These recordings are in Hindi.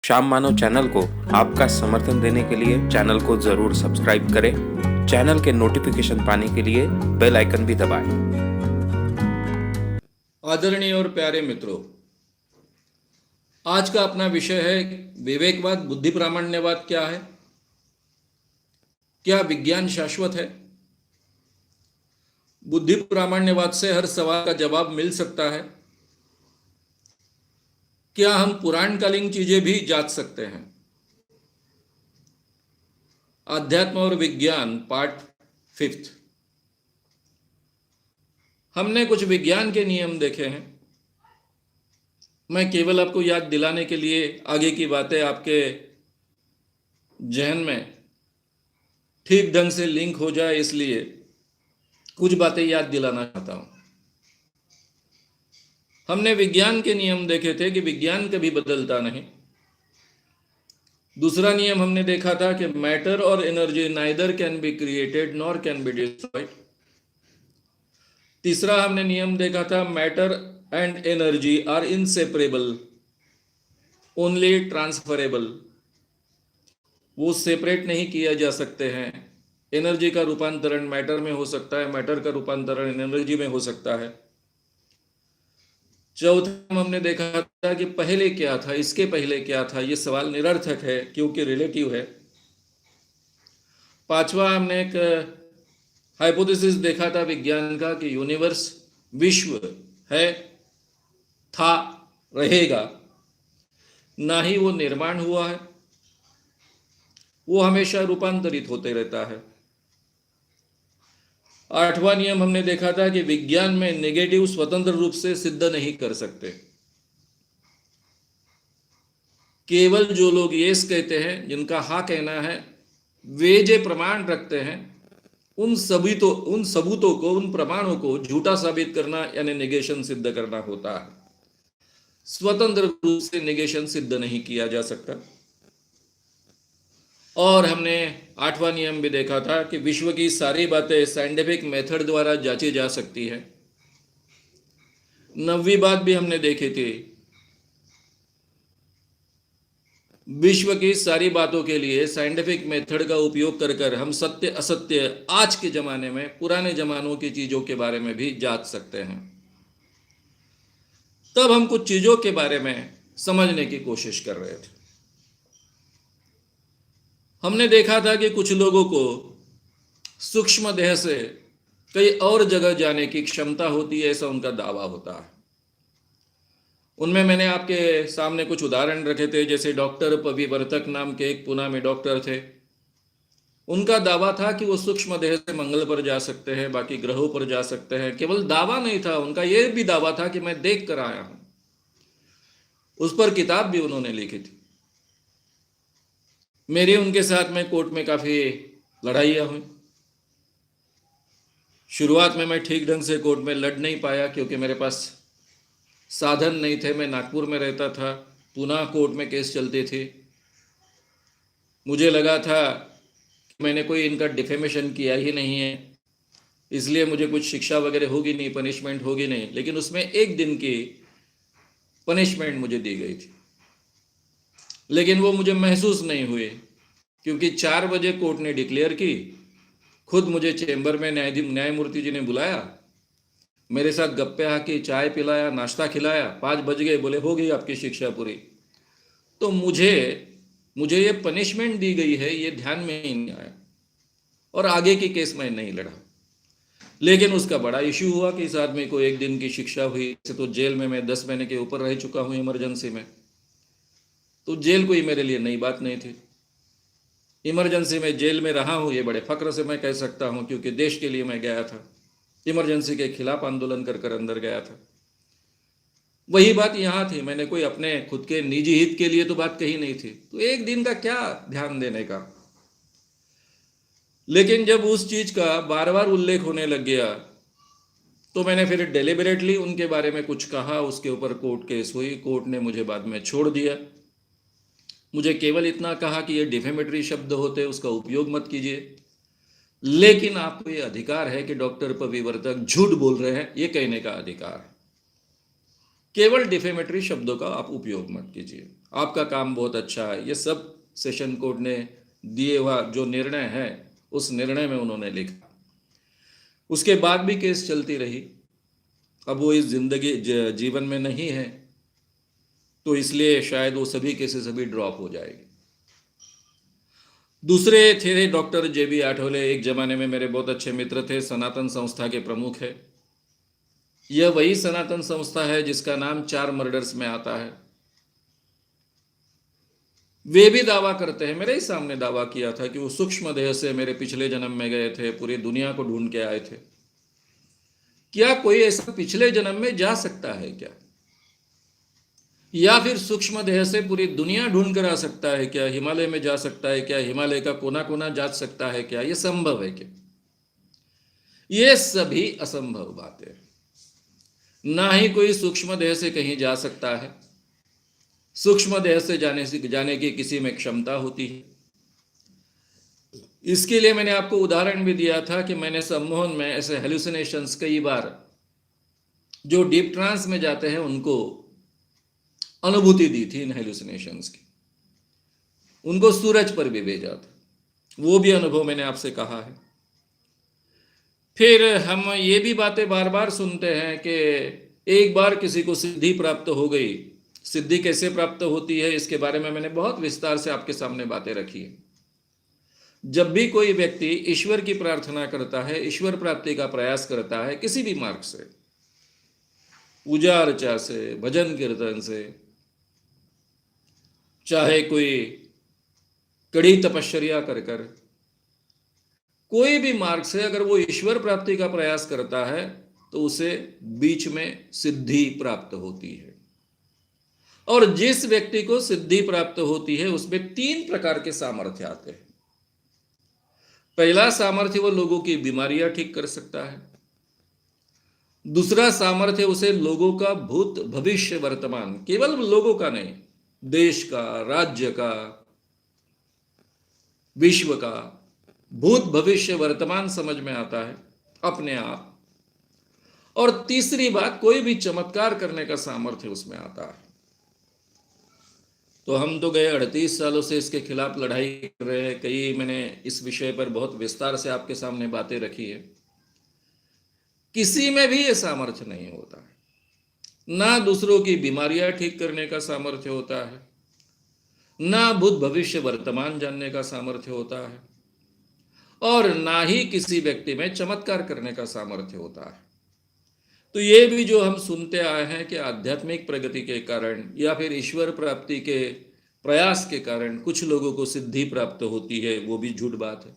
श्याम मानव चैनल को आपका समर्थन देने के लिए चैनल को जरूर सब्सक्राइब करें। चैनल के नोटिफिकेशन पाने के लिए बेल आइकन भी दबाएं। आदरणीय और प्यारे मित्रों, आज का अपना विषय है विवेकवाद, बुद्धि प्रामाण्यवाद क्या है, क्या विज्ञान शाश्वत है। बुद्धि प्रामाण्यवाद से हर सवाल का जवाब मिल सकता है। क्या हम पुराणकालीन चीजें भी जांच सकते हैं। अध्यात्म और विज्ञान पार्ट 5। हमने कुछ विज्ञान के नियम देखे हैं। मैं केवल आपको याद दिलाने के लिए, आगे की बातें आपके जहन में ठीक ढंग से लिंक हो जाए, इसलिए कुछ बातें याद दिलाना चाहता हूं। हमने विज्ञान के नियम देखे थे कि विज्ञान कभी बदलता नहीं। दूसरा नियम हमने देखा था कि मैटर और energy neither can be created nor can be destroyed. तीसरा हमने नियम देखा था matter and energy are inseparable, only transferable. वो सेपरेट नहीं किया जा सकते हैं। एनर्जी का रूपांतरण मैटर में हो सकता है, मैटर का रूपांतरण एनर्जी में हो सकता है। चौथा हमने देखा था कि पहले क्या था, इसके पहले क्या था, ये सवाल निरर्थक है क्योंकि रिलेटिव है। पांचवा हमने एक हाइपोथेसिस देखा था विज्ञान का कि यूनिवर्स, विश्व है, था, रहेगा, ना ही वो निर्माण हुआ है, वो हमेशा रूपांतरित होते रहता है। आठवां नियम हमने देखा था कि विज्ञान में नेगेटिव स्वतंत्र रूप से सिद्ध नहीं कर सकते। केवल जो लोग यस कहते हैं, जिनका हाँ कहना है, वे जो प्रमाण रखते हैं, उन सबूतों को, उन प्रमाणों को झूठा साबित करना यानी नेगेशन सिद्ध करना होता है। स्वतंत्र रूप से नेगेशन सिद्ध नहीं किया जा सकता। और हमने आठवां नियम भी देखा था कि विश्व की सारी बातें साइंटिफिक मेथड द्वारा जांची जा सकती है। नवीं बात भी हमने देखी थी, विश्व की सारी बातों के लिए साइंटिफिक मेथड का उपयोग कर हम सत्य असत्य, आज के जमाने में पुराने जमानों की चीजों के बारे में भी जांच सकते हैं। तब हम कुछ चीजों के बारे में समझने की कोशिश कर रहे थे। हमने देखा था कि कुछ लोगों को सूक्ष्म देह से कई और जगह जाने की क्षमता होती है, ऐसा उनका दावा होता है। उनमें मैंने आपके सामने कुछ उदाहरण रखे थे, जैसे डॉक्टर पविवर्तक नाम के एक पुणे में डॉक्टर थे। उनका दावा था कि वो सूक्ष्म देह से मंगल पर जा सकते हैं, बाकी ग्रहों पर जा सकते हैं। केवल दावा नहीं था, उनका यह भी दावा था कि मैं देख कर आया हूं। उस पर किताब भी उन्होंने लिखी थी। मेरी उनके साथ में कोर्ट में काफी लड़ाइयां हुई। शुरुआत में मैं ठीक ढंग से कोर्ट में लड़ नहीं पाया क्योंकि मेरे पास साधन नहीं थे। मैं नागपुर में रहता था, पुणे कोर्ट में केस चलती थी। मुझे लगा था कि मैंने कोई इनका डिफेमेशन किया ही नहीं है, इसलिए मुझे कुछ शिक्षा वगैरह होगी नहीं, पनिशमेंट होगी नहीं। लेकिन उसमें एक दिन की पनिशमेंट मुझे दी गई थी, लेकिन वो मुझे महसूस नहीं हुई क्योंकि 4 बजे कोर्ट ने डिक्लेयर की। खुद मुझे चेंबर में न्यायमूर्ति जी ने बुलाया, मेरे साथ गप्पे हाकी, चाय पिलाया, नाश्ता खिलाया। 5 बज गए, बोले हो गई आपकी शिक्षा पूरी। तो मुझे ये पनिशमेंट दी गई है, ये ध्यान में ही नहीं आया और आगे की केस में नहीं लड़ा। लेकिन उसका बड़ा इश्यू हुआ कि इस आदमी को 1 दिन की शिक्षा हुई। तो जेल में मैं 10 महीने के ऊपर रह चुका हूँ इमरजेंसी में, तो जेल कोई मेरे लिए नई बात नहीं थी। इमरजेंसी में जेल में रहा हूँ, ये बड़े फक्र से मैं कह सकता हूँ, क्योंकि देश के लिए मैं गया था। इमरजेंसी के खिलाफ आंदोलन कर अंदर गया था। वही बात यहाँ थी, मैंने कोई अपने खुद के निजी हित के लिए तो बात कही नहीं थी, तो 1 दिन का क्या ध्यान देने का। लेकिन जब उस चीज का बार बार उल्लेख होने लग गया तो मैंने फिर डेलिबरेटली उनके बारे में कुछ कहा। उसके ऊपर कोर्ट केस हुई, कोर्ट ने मुझे बाद में छोड़ दिया। मुझे केवल इतना कहा कि ये डिफेमेटरी शब्द होते हैं, उसका उपयोग मत कीजिए, लेकिन आपको ये अधिकार है कि डॉक्टर पविवर्तक झूठ बोल रहे हैं, ये कहने का अधिकार है। केवल डिफेमेटरी शब्दों का आप उपयोग मत कीजिए। आपका काम बहुत अच्छा है, ये सब सेशन कोर्ट ने दिए हुआ जो निर्णय है उस निर्णय में उन्होंने लिखा। उसके बाद भी केस चलती रही। अब वो इस जीवन में नहीं है, तो इसलिए शायद वो सभी केसेस अभी ड्रॉप हो जाएगी। दूसरे थे डॉक्टर JB आठवले, एक जमाने में मेरे बहुत अच्छे मित्र थे, सनातन संस्था के प्रमुख है। यह वही सनातन संस्था है जिसका नाम 4 मर्डर्स में आता है। वे भी दावा करते हैं, मेरे ही सामने दावा किया था कि वो सूक्ष्म देह से मेरे पिछले जन्म में गए थे, पूरी दुनिया को ढूंढ के आए थे। क्या कोई ऐसा पिछले जन्म में जा सकता है क्या? या फिर सूक्ष्म देह से पूरी दुनिया ढूंढ कर आ सकता है क्या? हिमालय में जा सकता है क्या? हिमालय का कोना कोना जा सकता है क्या? यह संभव है क्या? ये सभी असंभव बातें। ना ही कोई सूक्ष्म देह से कहीं जा सकता है, सूक्ष्म देह से जाने की किसी में क्षमता होती है। इसके लिए मैंने आपको उदाहरण भी दिया था कि मैंने सम्मोहन में ऐसे हेलुसिनेशंस कई बार, जो डीप ट्रांस में जाते हैं उनको अनुभूति दी थी इन हेलुसिनेशंस की। उनको सूरज पर भी भेजा था, वो भी अनुभव मैंने आपसे कहा है। फिर हम ये भी बातें बार बार सुनते हैं कि एक बार किसी को सिद्धि प्राप्त हो गई। सिद्धि कैसे प्राप्त होती है इसके बारे में मैंने बहुत विस्तार से आपके सामने बातें रखी है। जब भी कोई व्यक्ति ईश्वर की प्रार्थना करता है, ईश्वर प्राप्ति का प्रयास करता है, किसी भी मार्ग से, पूजा अर्चा से, भजन कीर्तन से, चाहे कोई कड़ी तपश्चर्या कर कर, कोई भी मार्ग से अगर वो ईश्वर प्राप्ति का प्रयास करता है तो उसे बीच में सिद्धि प्राप्त होती है। और जिस व्यक्ति को सिद्धि प्राप्त होती है उसमें 3 प्रकार के सामर्थ्य आते हैं। पहला सामर्थ्य वो लोगों की बीमारियां ठीक कर सकता है। दूसरा सामर्थ्य उसे लोगों का भूत भविष्य वर्तमान, केवल लोगों का नहीं, देश का, राज्य का, विश्व का भूत भविष्य वर्तमान समझ में आता है अपने आप। और तीसरी बात, कोई भी चमत्कार करने का सामर्थ्य उसमें आता है। तो हम तो गए 38 सालों से इसके खिलाफ लड़ाई कर रहे हैं। मैंने इस विषय पर बहुत विस्तार से आपके सामने बातें रखी है। किसी में भी ये सामर्थ्य नहीं होता है। ना दूसरों की बीमारियां ठीक करने का सामर्थ्य होता है, ना भूत भविष्य वर्तमान जानने का सामर्थ्य होता है, और ना ही किसी व्यक्ति में चमत्कार करने का सामर्थ्य होता है। तो ये भी जो हम सुनते आए हैं कि आध्यात्मिक प्रगति के कारण या फिर ईश्वर प्राप्ति के प्रयास के कारण कुछ लोगों को सिद्धि प्राप्त होती है, वो भी झूठ बात है।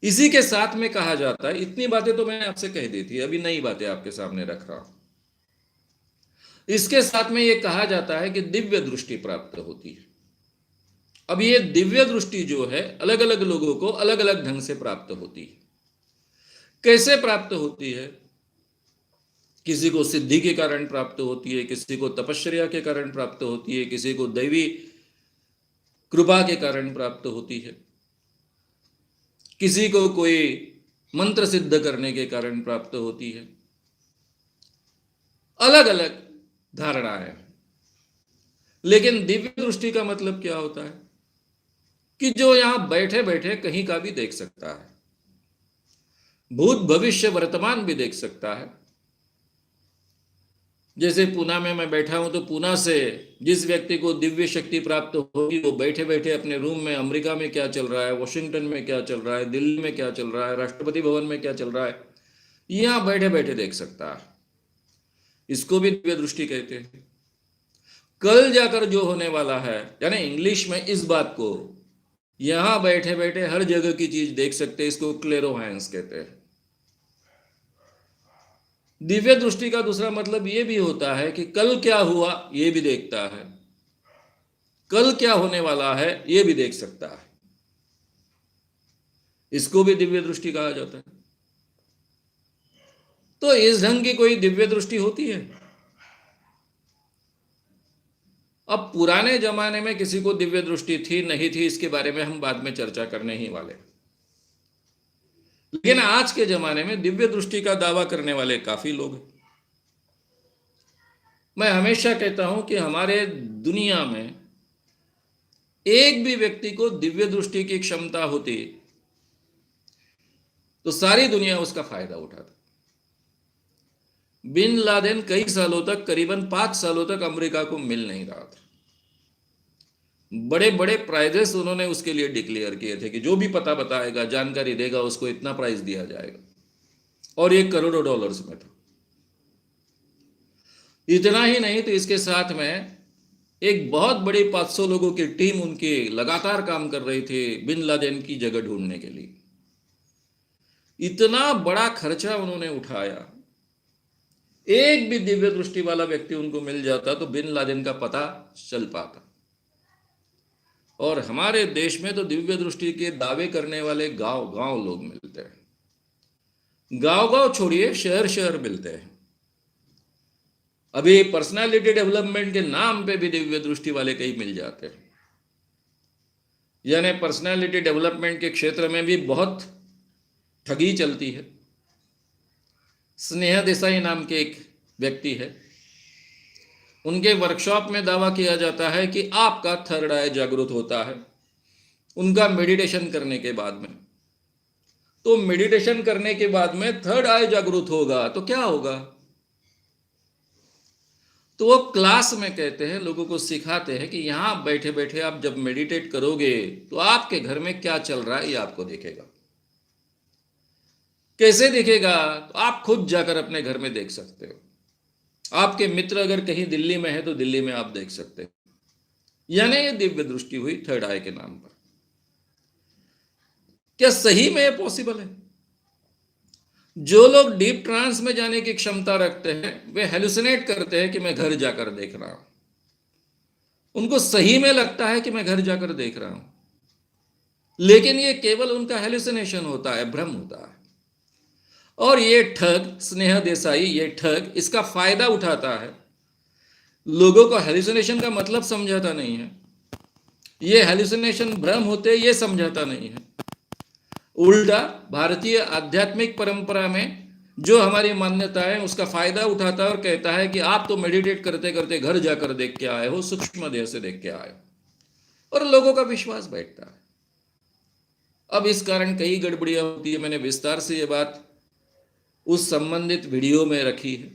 इसी के साथ में कहा जाता है, इतनी बातें तो मैंने आपसे कह दी थी, अभी नई बातें आपके सामने रख रहा हूं। इसके साथ में ये कहा जाता है कि दिव्य दृष्टि प्राप्त होती है। अब ये दिव्य दृष्टि जो है अलग अलग लोगों को अलग अलग ढंग से प्राप्त होती है। कैसे प्राप्त होती है? किसी को सिद्धि के कारण प्राप्त होती है, किसी को तपश्चर्या के कारण प्राप्त होती है, किसी को दैवी कृपा के कारण प्राप्त होती है, किसी को कोई मंत्र सिद्ध करने के कारण प्राप्त होती है। अलग अलग धारणाएं हैं। लेकिन दिव्य दृष्टि का मतलब क्या होता है? कि जो यहां बैठे बैठे कहीं का भी देख सकता है, भूत भविष्य वर्तमान भी देख सकता है। जैसे पूना में मैं बैठा हूं, तो पूना से जिस व्यक्ति को दिव्य शक्ति प्राप्त होगी वो बैठे बैठे अपने रूम में अमेरिका में क्या चल रहा है, वॉशिंगटन में क्या चल रहा है, दिल्ली में क्या चल रहा है, राष्ट्रपति भवन में क्या चल रहा है, यहां बैठे बैठे देख सकता है। इसको भी दिव्य दृष्टि कहते हैं। कल जाकर जो होने वाला है, यानी इंग्लिश में इस बात को यहां बैठे बैठे हर जगह की चीज देख सकते हैं, इसको क्लेरोहांस कहते हैं। दिव्य दृष्टि का दूसरा मतलब यह भी होता है कि कल क्या हुआ यह भी देखता है, कल क्या होने वाला है यह भी देख सकता है। इसको भी दिव्य दृष्टि कहा जाता है। तो इस ढंग की कोई दिव्य दृष्टि होती है? अब पुराने जमाने में किसी को दिव्य दृष्टि थी नहीं थी इसके बारे में हम बाद में चर्चा करने ही वाले। लेकिन आज के जमाने में दिव्य दृष्टि का दावा करने वाले काफी लोग हैं। मैं हमेशा कहता हूं कि हमारे दुनिया में एक भी व्यक्ति को दिव्य दृष्टि की क्षमता होती तो सारी दुनिया उसका फायदा उठाती। बिन लादेन कई सालों तक, करीबन 5 सालों तक अमेरिका को मिल नहीं रहा था। बड़े बड़े प्राइजेस उन्होंने उसके लिए डिक्लेयर किए थे कि जो भी पता बताएगा, जानकारी देगा, उसको इतना प्राइज दिया जाएगा, और ये करोड़ों डॉलर्स में था। इतना ही नहीं तो इसके साथ में एक बहुत बड़ी 500 लोगों की टीम उनकी लगातार काम कर रही थी बिन लादेन की जगह ढूंढने के लिए। इतना बड़ा खर्चा उन्होंने उठाया। एक भी दिव्य दृष्टि वाला व्यक्ति उनको मिल जाता तो बिन लादेन का पता चल पाता। और हमारे देश में तो दिव्य दृष्टि के दावे करने वाले गांव गांव लोग मिलते हैं। गांव गांव छोड़िए, शहर शहर मिलते हैं। अभी पर्सनालिटी डेवलपमेंट के नाम पे भी दिव्य दृष्टि वाले कई मिल जाते हैं। यानी पर्सनालिटी डेवलपमेंट के क्षेत्र में भी बहुत ठगी चलती है। स्नेहा देसाई नाम के एक व्यक्ति है, उनके वर्कशॉप में दावा किया जाता है कि आपका थर्ड आई जागृत होता है उनका मेडिटेशन करने के बाद में। तो मेडिटेशन करने के बाद में थर्ड आई जागृत होगा तो क्या होगा? तो वो क्लास में कहते हैं, लोगों को सिखाते हैं कि यहां बैठे बैठे आप जब मेडिटेट करोगे तो आपके घर में क्या चल रहा है ये आपको दिखेगा। कैसे दिखेगा? तो आप खुद जाकर अपने घर में देख सकते हो। आपके मित्र अगर कहीं दिल्ली में है तो दिल्ली में आप देख सकते हो। यानी ये दिव्य दृष्टि हुई थर्ड आई के नाम पर। क्या सही में ये पॉसिबल है? जो लोग डीप ट्रांस में जाने की क्षमता रखते हैं वे हेलुसिनेट करते हैं कि मैं घर जाकर देख रहा हूं। उनको सही में लगता है कि मैं घर जाकर देख रहा हूं, लेकिन ये केवल उनका हेलुसिनेशन होता है, भ्रम होता है। और ये ठग स्नेहा देसाई, ये ठग इसका फायदा उठाता है। लोगों को हेलुसिनेशन का मतलब समझाता नहीं है, ये हेलुसिनेशन भ्रम होते ये समझाता नहीं है। उल्टा भारतीय आध्यात्मिक परंपरा में जो हमारी मान्यता है उसका फायदा उठाता है और कहता है कि आप तो मेडिटेट करते करते घर जाकर देख के आए हो, सूक्ष्म देह से देख के आए हो, और लोगों का विश्वास बैठता है। अब इस कारण कई गड़बड़ियां होती है। मैंने विस्तार से ये बात उस संबंधित वीडियो में रखी है।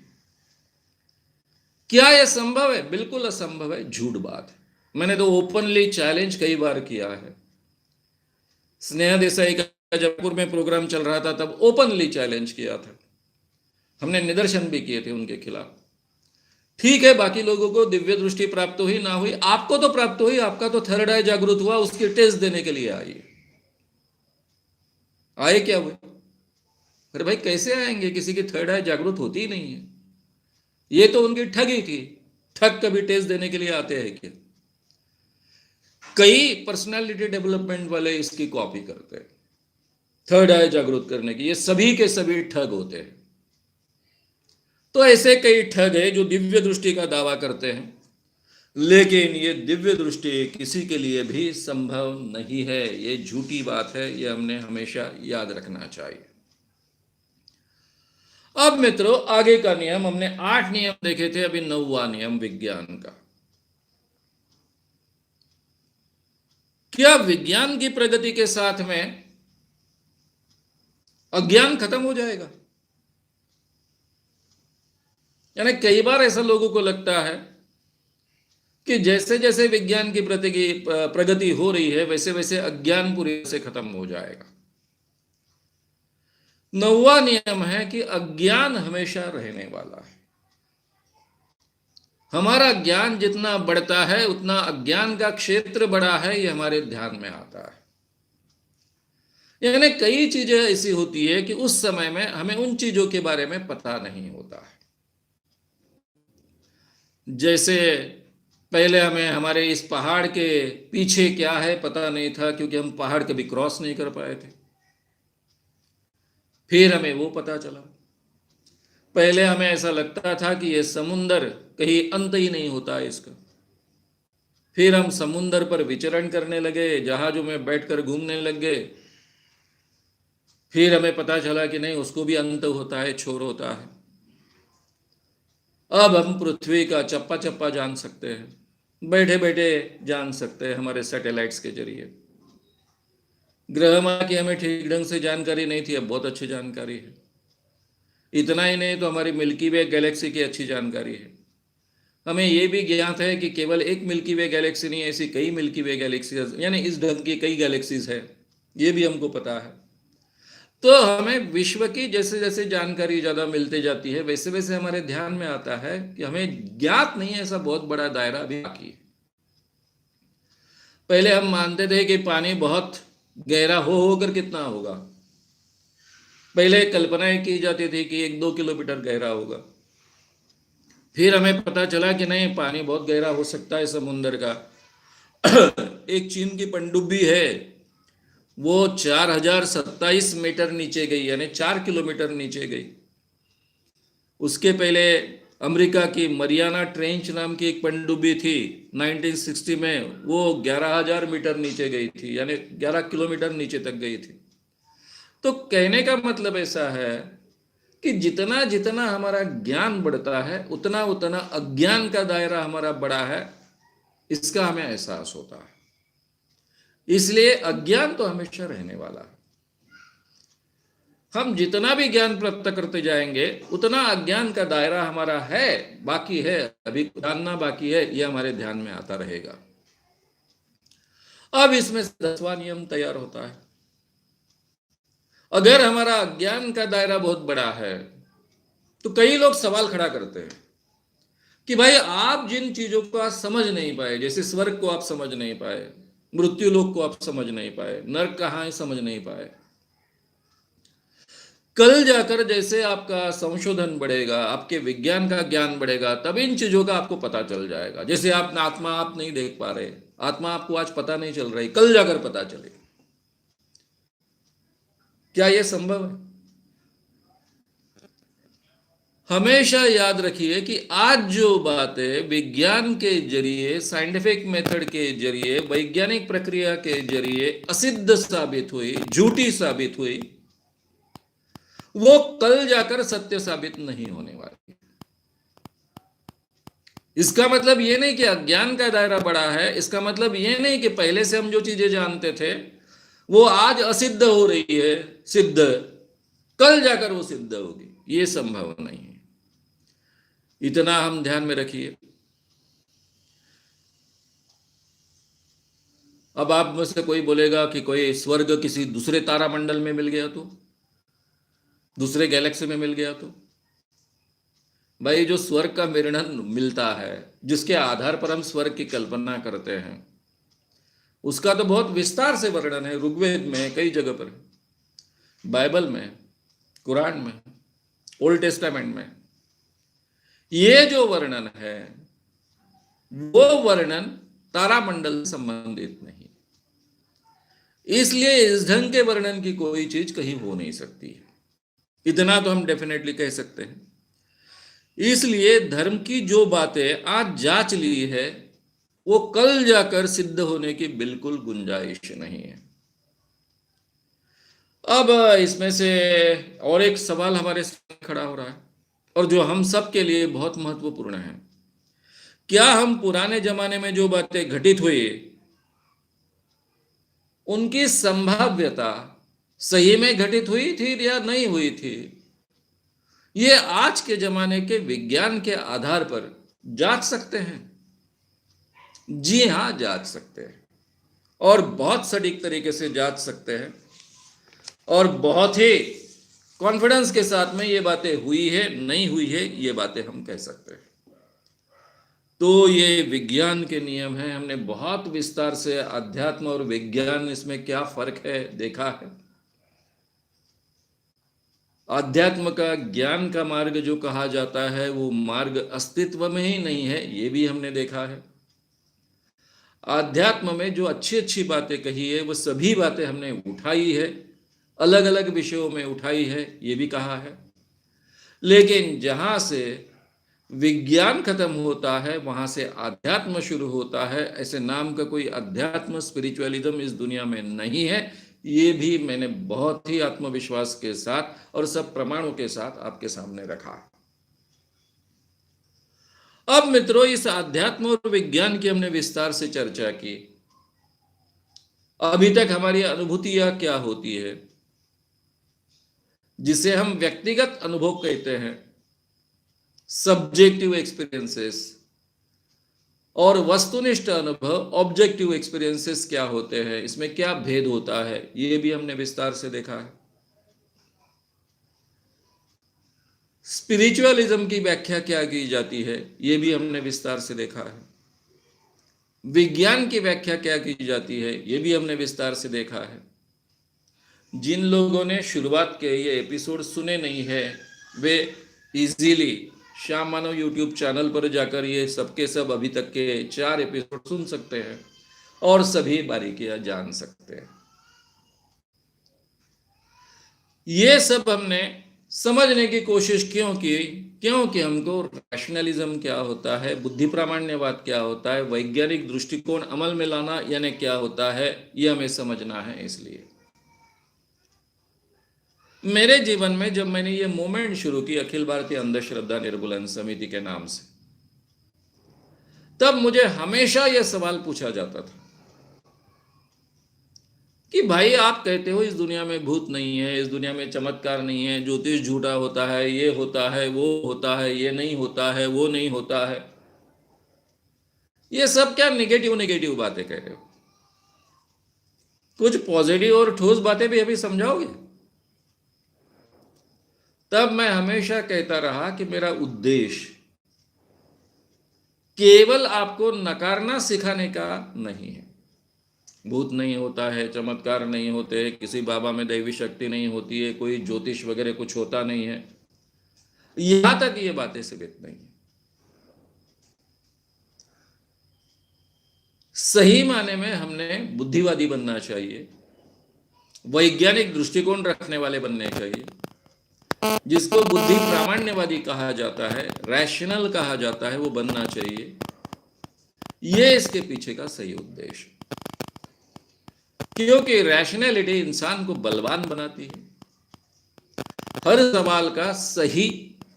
क्या यह संभव है? बिल्कुल असंभव है, झूठ बात है। मैंने तो ओपनली चैलेंज कई बार किया है। स्नेहा देसाई का जयपुर में प्रोग्राम चल रहा था तब ओपनली चैलेंज किया था। हमने निदर्शन भी किए थे उनके खिलाफ। ठीक है, बाकी लोगों को दिव्य दृष्टि प्राप्त हुई ना हुई, आपको तो प्राप्त हुई, आपका तो थर्ड आई जागृत हुआ, उसकी टेस्ट देने के लिए आइए। आए क्या हुए? अरे भाई कैसे आएंगे? किसी की थर्ड आई जागृत होती ही नहीं है। ये तो उनकी ठगी थी। ठग कभी टेस्ट देने के लिए आते हैं क्या? कई पर्सनालिटी डेवलपमेंट वाले इसकी कॉपी करते हैं थर्ड आई जागृत करने की। ये सभी के सभी ठग होते हैं। तो ऐसे कई ठग है जो दिव्य दृष्टि का दावा करते हैं, लेकिन ये दिव्य दृष्टि किसी के लिए भी संभव नहीं है। ये झूठी बात है, ये हमने हमेशा याद रखना चाहिए। अब मित्रों, आगे का नियम, हमने 8 नियम देखे थे, अभी 9वां नियम विज्ञान का। क्या विज्ञान की प्रगति के साथ में अज्ञान खत्म हो जाएगा? यानी कई बार ऐसा लोगों को लगता है कि जैसे जैसे विज्ञान की प्रगति हो रही है वैसे वैसे अज्ञान पूरी से खत्म हो जाएगा। 9वां नियम है कि अज्ञान हमेशा रहने वाला है। हमारा ज्ञान जितना बढ़ता है उतना अज्ञान का क्षेत्र बड़ा है, ये हमारे ध्यान में आता है। यानी कई चीजें ऐसी होती है कि उस समय में हमें उन चीजों के बारे में पता नहीं होता है। जैसे पहले हमें हमारे इस पहाड़ के पीछे क्या है पता नहीं था, क्योंकि हम पहाड़ कभी क्रॉस नहीं कर पाए थे। फिर हमें वो पता चला। पहले हमें ऐसा लगता था कि ये समुंदर कहीं अंत ही नहीं होता है इसका। फिर हम समुंदर पर विचरण करने लगे, जहाजों में बैठकर घूमने लग गए। फिर हमें पता चला कि नहीं, उसको भी अंत होता है, छोर होता है। अब हम पृथ्वी का चप्पा चप्पा जान सकते हैं, बैठे बैठे जान सकते हैं हमारे सैटेलाइट्स के जरिए। ग्रह माँ की हमें ठीक ढंग से जानकारी नहीं थी, अब बहुत अच्छी जानकारी है। इतना ही नहीं तो हमारी मिल्की वे गैलेक्सी की अच्छी जानकारी है। हमें यह भी ज्ञात है कि केवल एक मिल्की वे गैलेक्सी नहीं, ऐसी कई मिल्की वे गैलेक्सीज, यानी इस ढंग की कई गैलेक्सीज है, ये भी हमको पता है। तो हमें विश्व की जैसे जैसे जानकारी ज़्यादा मिलती जाती है, वैसे वैसे हमारे ध्यान में आता है कि हमें ज्ञात नहीं है ऐसा बहुत बड़ा दायरा अभी बाकी है। पहले हम मानते थे कि पानी बहुत गहरा हो होकर कितना होगा, पहले कल्पनाएं की जाती थी कि 1-2 किलोमीटर गहरा होगा। फिर हमें पता चला कि नहीं, पानी बहुत गहरा हो सकता है समुद्र का। एक चीन की पनडुब्बी है, वो 4027 मीटर नीचे गई, यानी 4 किलोमीटर नीचे गई। उसके पहले अमेरिका की मरियाना ट्रेंच नाम की एक पनडुब्बी थी 1960 में, वो 11,000 मीटर नीचे गई थी, यानी 11 किलोमीटर नीचे तक गई थी। तो कहने का मतलब ऐसा है कि जितना जितना हमारा ज्ञान बढ़ता है, उतना उतना अज्ञान का दायरा हमारा बड़ा है, इसका हमें एहसास होता है। इसलिए अज्ञान तो हमेशा रहने वाला है। हम जितना भी ज्ञान प्राप्त करते जाएंगे, उतना अज्ञान का दायरा हमारा है, बाकी है, अभी जानना बाकी है, यह हमारे ध्यान में आता रहेगा। अब इसमें 10वां नियम तैयार होता है। अगर हमारा अज्ञान का दायरा बहुत बड़ा है, तो कई लोग सवाल खड़ा करते हैं कि भाई आप जिन चीजों को आज समझ नहीं पाए, जैसे स्वर्ग को आप समझ नहीं पाए, मृत्यु लोक को आप समझ नहीं पाए, नरक कहाँ है समझ नहीं पाए, कल जाकर जैसे आपका संशोधन बढ़ेगा, आपके विज्ञान का ज्ञान बढ़ेगा, तब इन चीजों का आपको पता चल जाएगा। जैसे आप आत्मा आप नहीं देख पा रहे, आत्मा आपको आज पता नहीं चल रही, कल जाकर पता चले। क्या यह संभव है? हमेशा याद रखिए कि आज जो बातें विज्ञान के जरिए, साइंटिफिक मेथड के जरिए, वैज्ञानिक प्रक्रिया के जरिए असिद्ध साबित हुई, झूठी साबित हुई, वो कल जाकर सत्य साबित नहीं होने वाली। इसका मतलब ये नहीं कि अज्ञान का दायरा बड़ा है, इसका मतलब ये नहीं कि पहले से हम जो चीजें जानते थे वो आज असिद्ध हो रही है सिद्ध, कल जाकर वो सिद्ध होगी, ये संभव नहीं है। इतना हम ध्यान में रखिए। अब आप में से कोई बोलेगा कि कोई स्वर्ग किसी दूसरे तारामंडल में मिल गया, तो दूसरे गैलेक्सी में मिल गया, तो भाई जो स्वर्ग का वर्णन मिलता है, जिसके आधार पर हम स्वर्ग की कल्पना करते हैं, उसका तो बहुत विस्तार से वर्णन है ऋग्वेद में, कई जगह पर, बाइबल में, कुरान में, ओल्ड टेस्टामेंट में। ये जो वर्णन है वो वर्णन तारामंडल से संबंधित नहीं, इसलिए इस ढंग के वर्णन की कोई चीज कहीं हो नहीं सकती है, इतना तो हम डेफिनेटली कह सकते हैं। इसलिए धर्म की जो बातें आज जांच ली है, वो कल जाकर सिद्ध होने की बिल्कुल गुंजाइश नहीं है। अब इसमें से और एक सवाल हमारे सामने खड़ा हो रहा है, और जो हम सब के लिए बहुत महत्वपूर्ण है। क्या हम पुराने जमाने में जो बातें घटित हुई, उनकी संभाव्यता सही में घटित हुई थी या नहीं हुई थी, ये आज के जमाने के विज्ञान के आधार पर जांच सकते हैं? जी हां, जांच सकते हैं, और बहुत सटीक तरीके से जांच सकते हैं, और बहुत ही कॉन्फिडेंस के साथ में ये बातें हुई है नहीं हुई है, ये बातें हम कह सकते हैं। तो ये विज्ञान के नियम हैं। हमने बहुत विस्तार से अध्यात्म और विज्ञान, इसमें क्या फर्क है देखा है। अध्यात्म का, ज्ञान का मार्ग जो कहा जाता है, वो मार्ग अस्तित्व में ही नहीं है, ये भी हमने देखा है। अध्यात्म में जो अच्छी अच्छी बातें कही है, वो सभी बातें हमने उठाई है, अलग अलग विषयों में उठाई है, ये भी कहा है। लेकिन जहां से विज्ञान खत्म होता है, वहां से अध्यात्म शुरू होता है। ऐसे नाम का कोई अध्यात्म, स्पिरिचुअलिज्म इस दुनिया में नहीं है। ये भी मैंने बहुत ही आत्मविश्वास के साथ और सब प्रमाणों के साथ आपके सामने रखा। अब मित्रों, इस आध्यात्म और विज्ञान की हमने विस्तार से चर्चा की। अभी तक हमारी अनुभूतियां क्या होती है, जिसे हम व्यक्तिगत अनुभव कहते हैं, सब्जेक्टिव एक्सपीरियंसेस, और वस्तुनिष्ठ अनुभव, ऑब्जेक्टिव एक्सपीरियंसेस क्या होते हैं, इसमें क्या भेद होता है, ये भी हमने विस्तार से देखा है। स्पिरिचुअलिज्म की व्याख्या क्या की जाती है, ये भी हमने विस्तार से देखा है। विज्ञान की व्याख्या क्या की जाती है, ये भी हमने विस्तार से देखा है। जिन लोगों ने शुरुआत के ये एपिसोड सुने नहीं है, वे इजीली श्याम मानव यूट्यूब चैनल पर जाकर ये सबके सब अभी तक के 4 एपिसोड सुन सकते हैं और सभी बारीकियां जान सकते हैं। ये सब हमने समझने की कोशिश क्यों की? क्योंकि हमको रैशनलिज्म क्या होता है, बुद्धि प्रामाण्यवाद क्या होता है, वैज्ञानिक दृष्टिकोण अमल में लाना यानी क्या होता है, ये हमें समझना है। इसलिए मेरे जीवन में जब मैंने ये मूवमेंट शुरू की अखिल भारतीय अंधश्रद्धा निर्मूलन समिति के नाम से, तब मुझे हमेशा यह सवाल पूछा जाता था कि भाई, आप कहते हो इस दुनिया में भूत नहीं है, इस दुनिया में चमत्कार नहीं है, ज्योतिष झूठा होता है, ये होता है, वो होता है, ये नहीं होता है, वो नहीं होता है, ये सब क्या नेगेटिव नेगेटिव बातें कह रहे हो? कुछ पॉजिटिव और ठोस बातें भी अभी समझाओगे? तब मैं हमेशा कहता रहा कि मेरा उद्देश्य केवल आपको नकारना सिखाने का नहीं है। भूत नहीं होता है, चमत्कार नहीं होते, किसी बाबा में दैवी शक्ति नहीं होती है, कोई ज्योतिष वगैरह कुछ होता नहीं है, यहां तक ये बातें सीमित नहीं है। सही माने में हमने बुद्धिवादी बनना चाहिए, वैज्ञानिक दृष्टिकोण रखने वाले बनने चाहिए, जिसको बुद्धि प्रामाण्यवादी कहा जाता है, रैशनल कहा जाता है, वो बनना चाहिए। ये इसके पीछे का सही उद्देश्य, क्योंकि रैशनैलिटी इंसान को बलवान बनाती है, हर सवाल का सही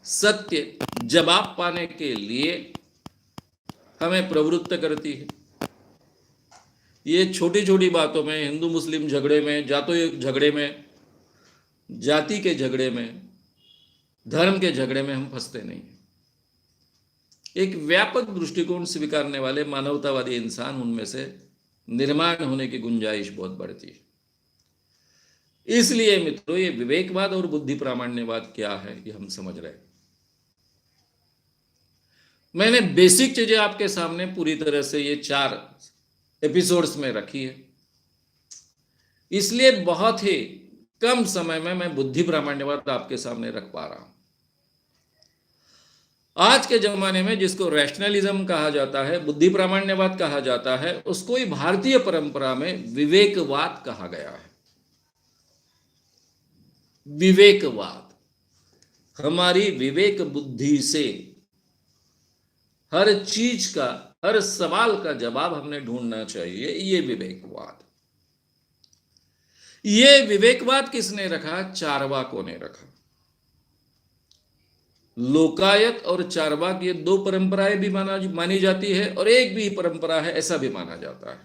सत्य जवाब पाने के लिए हमें प्रवृत्त करती है। ये छोटी छोटी बातों में, हिंदू मुस्लिम झगड़े में, झगड़े में, जाति के झगड़े में, धर्म के झगड़े में हम फंसते नहीं। एक व्यापक दृष्टिकोण स्वीकारने वाले मानवतावादी इंसान, उनमें से निर्माण होने की गुंजाइश बहुत बढ़ती है। इसलिए मित्रों, ये विवेकवाद और बुद्धि प्रामाण्यवाद क्या है, ये हम समझ रहे हैं। मैंने बेसिक चीजें आपके सामने पूरी तरह से ये 4 एपिसोड्स में रखी है, इसलिए बहुत ही कम समय में मैं बुद्धि प्रामाण्यवाद आपके सामने रख पा रहा हूं। आज के जमाने में जिसको रैशनलिज्म कहा जाता है, बुद्धि प्रामाण्यवाद कहा जाता है, उसको ही भारतीय परंपरा में विवेकवाद कहा गया है। विवेकवाद, हमारी विवेक बुद्धि से हर चीज का, हर सवाल का जवाब हमने ढूंढना चाहिए, ये विवेकवाद। ये विवेकवाद किसने रखा? चार्वाकों ने रखा। लोकायत और चार्वाक, ये 2 परंपराएं भी मानी जाती है और एक भी परंपरा है ऐसा भी माना जाता है।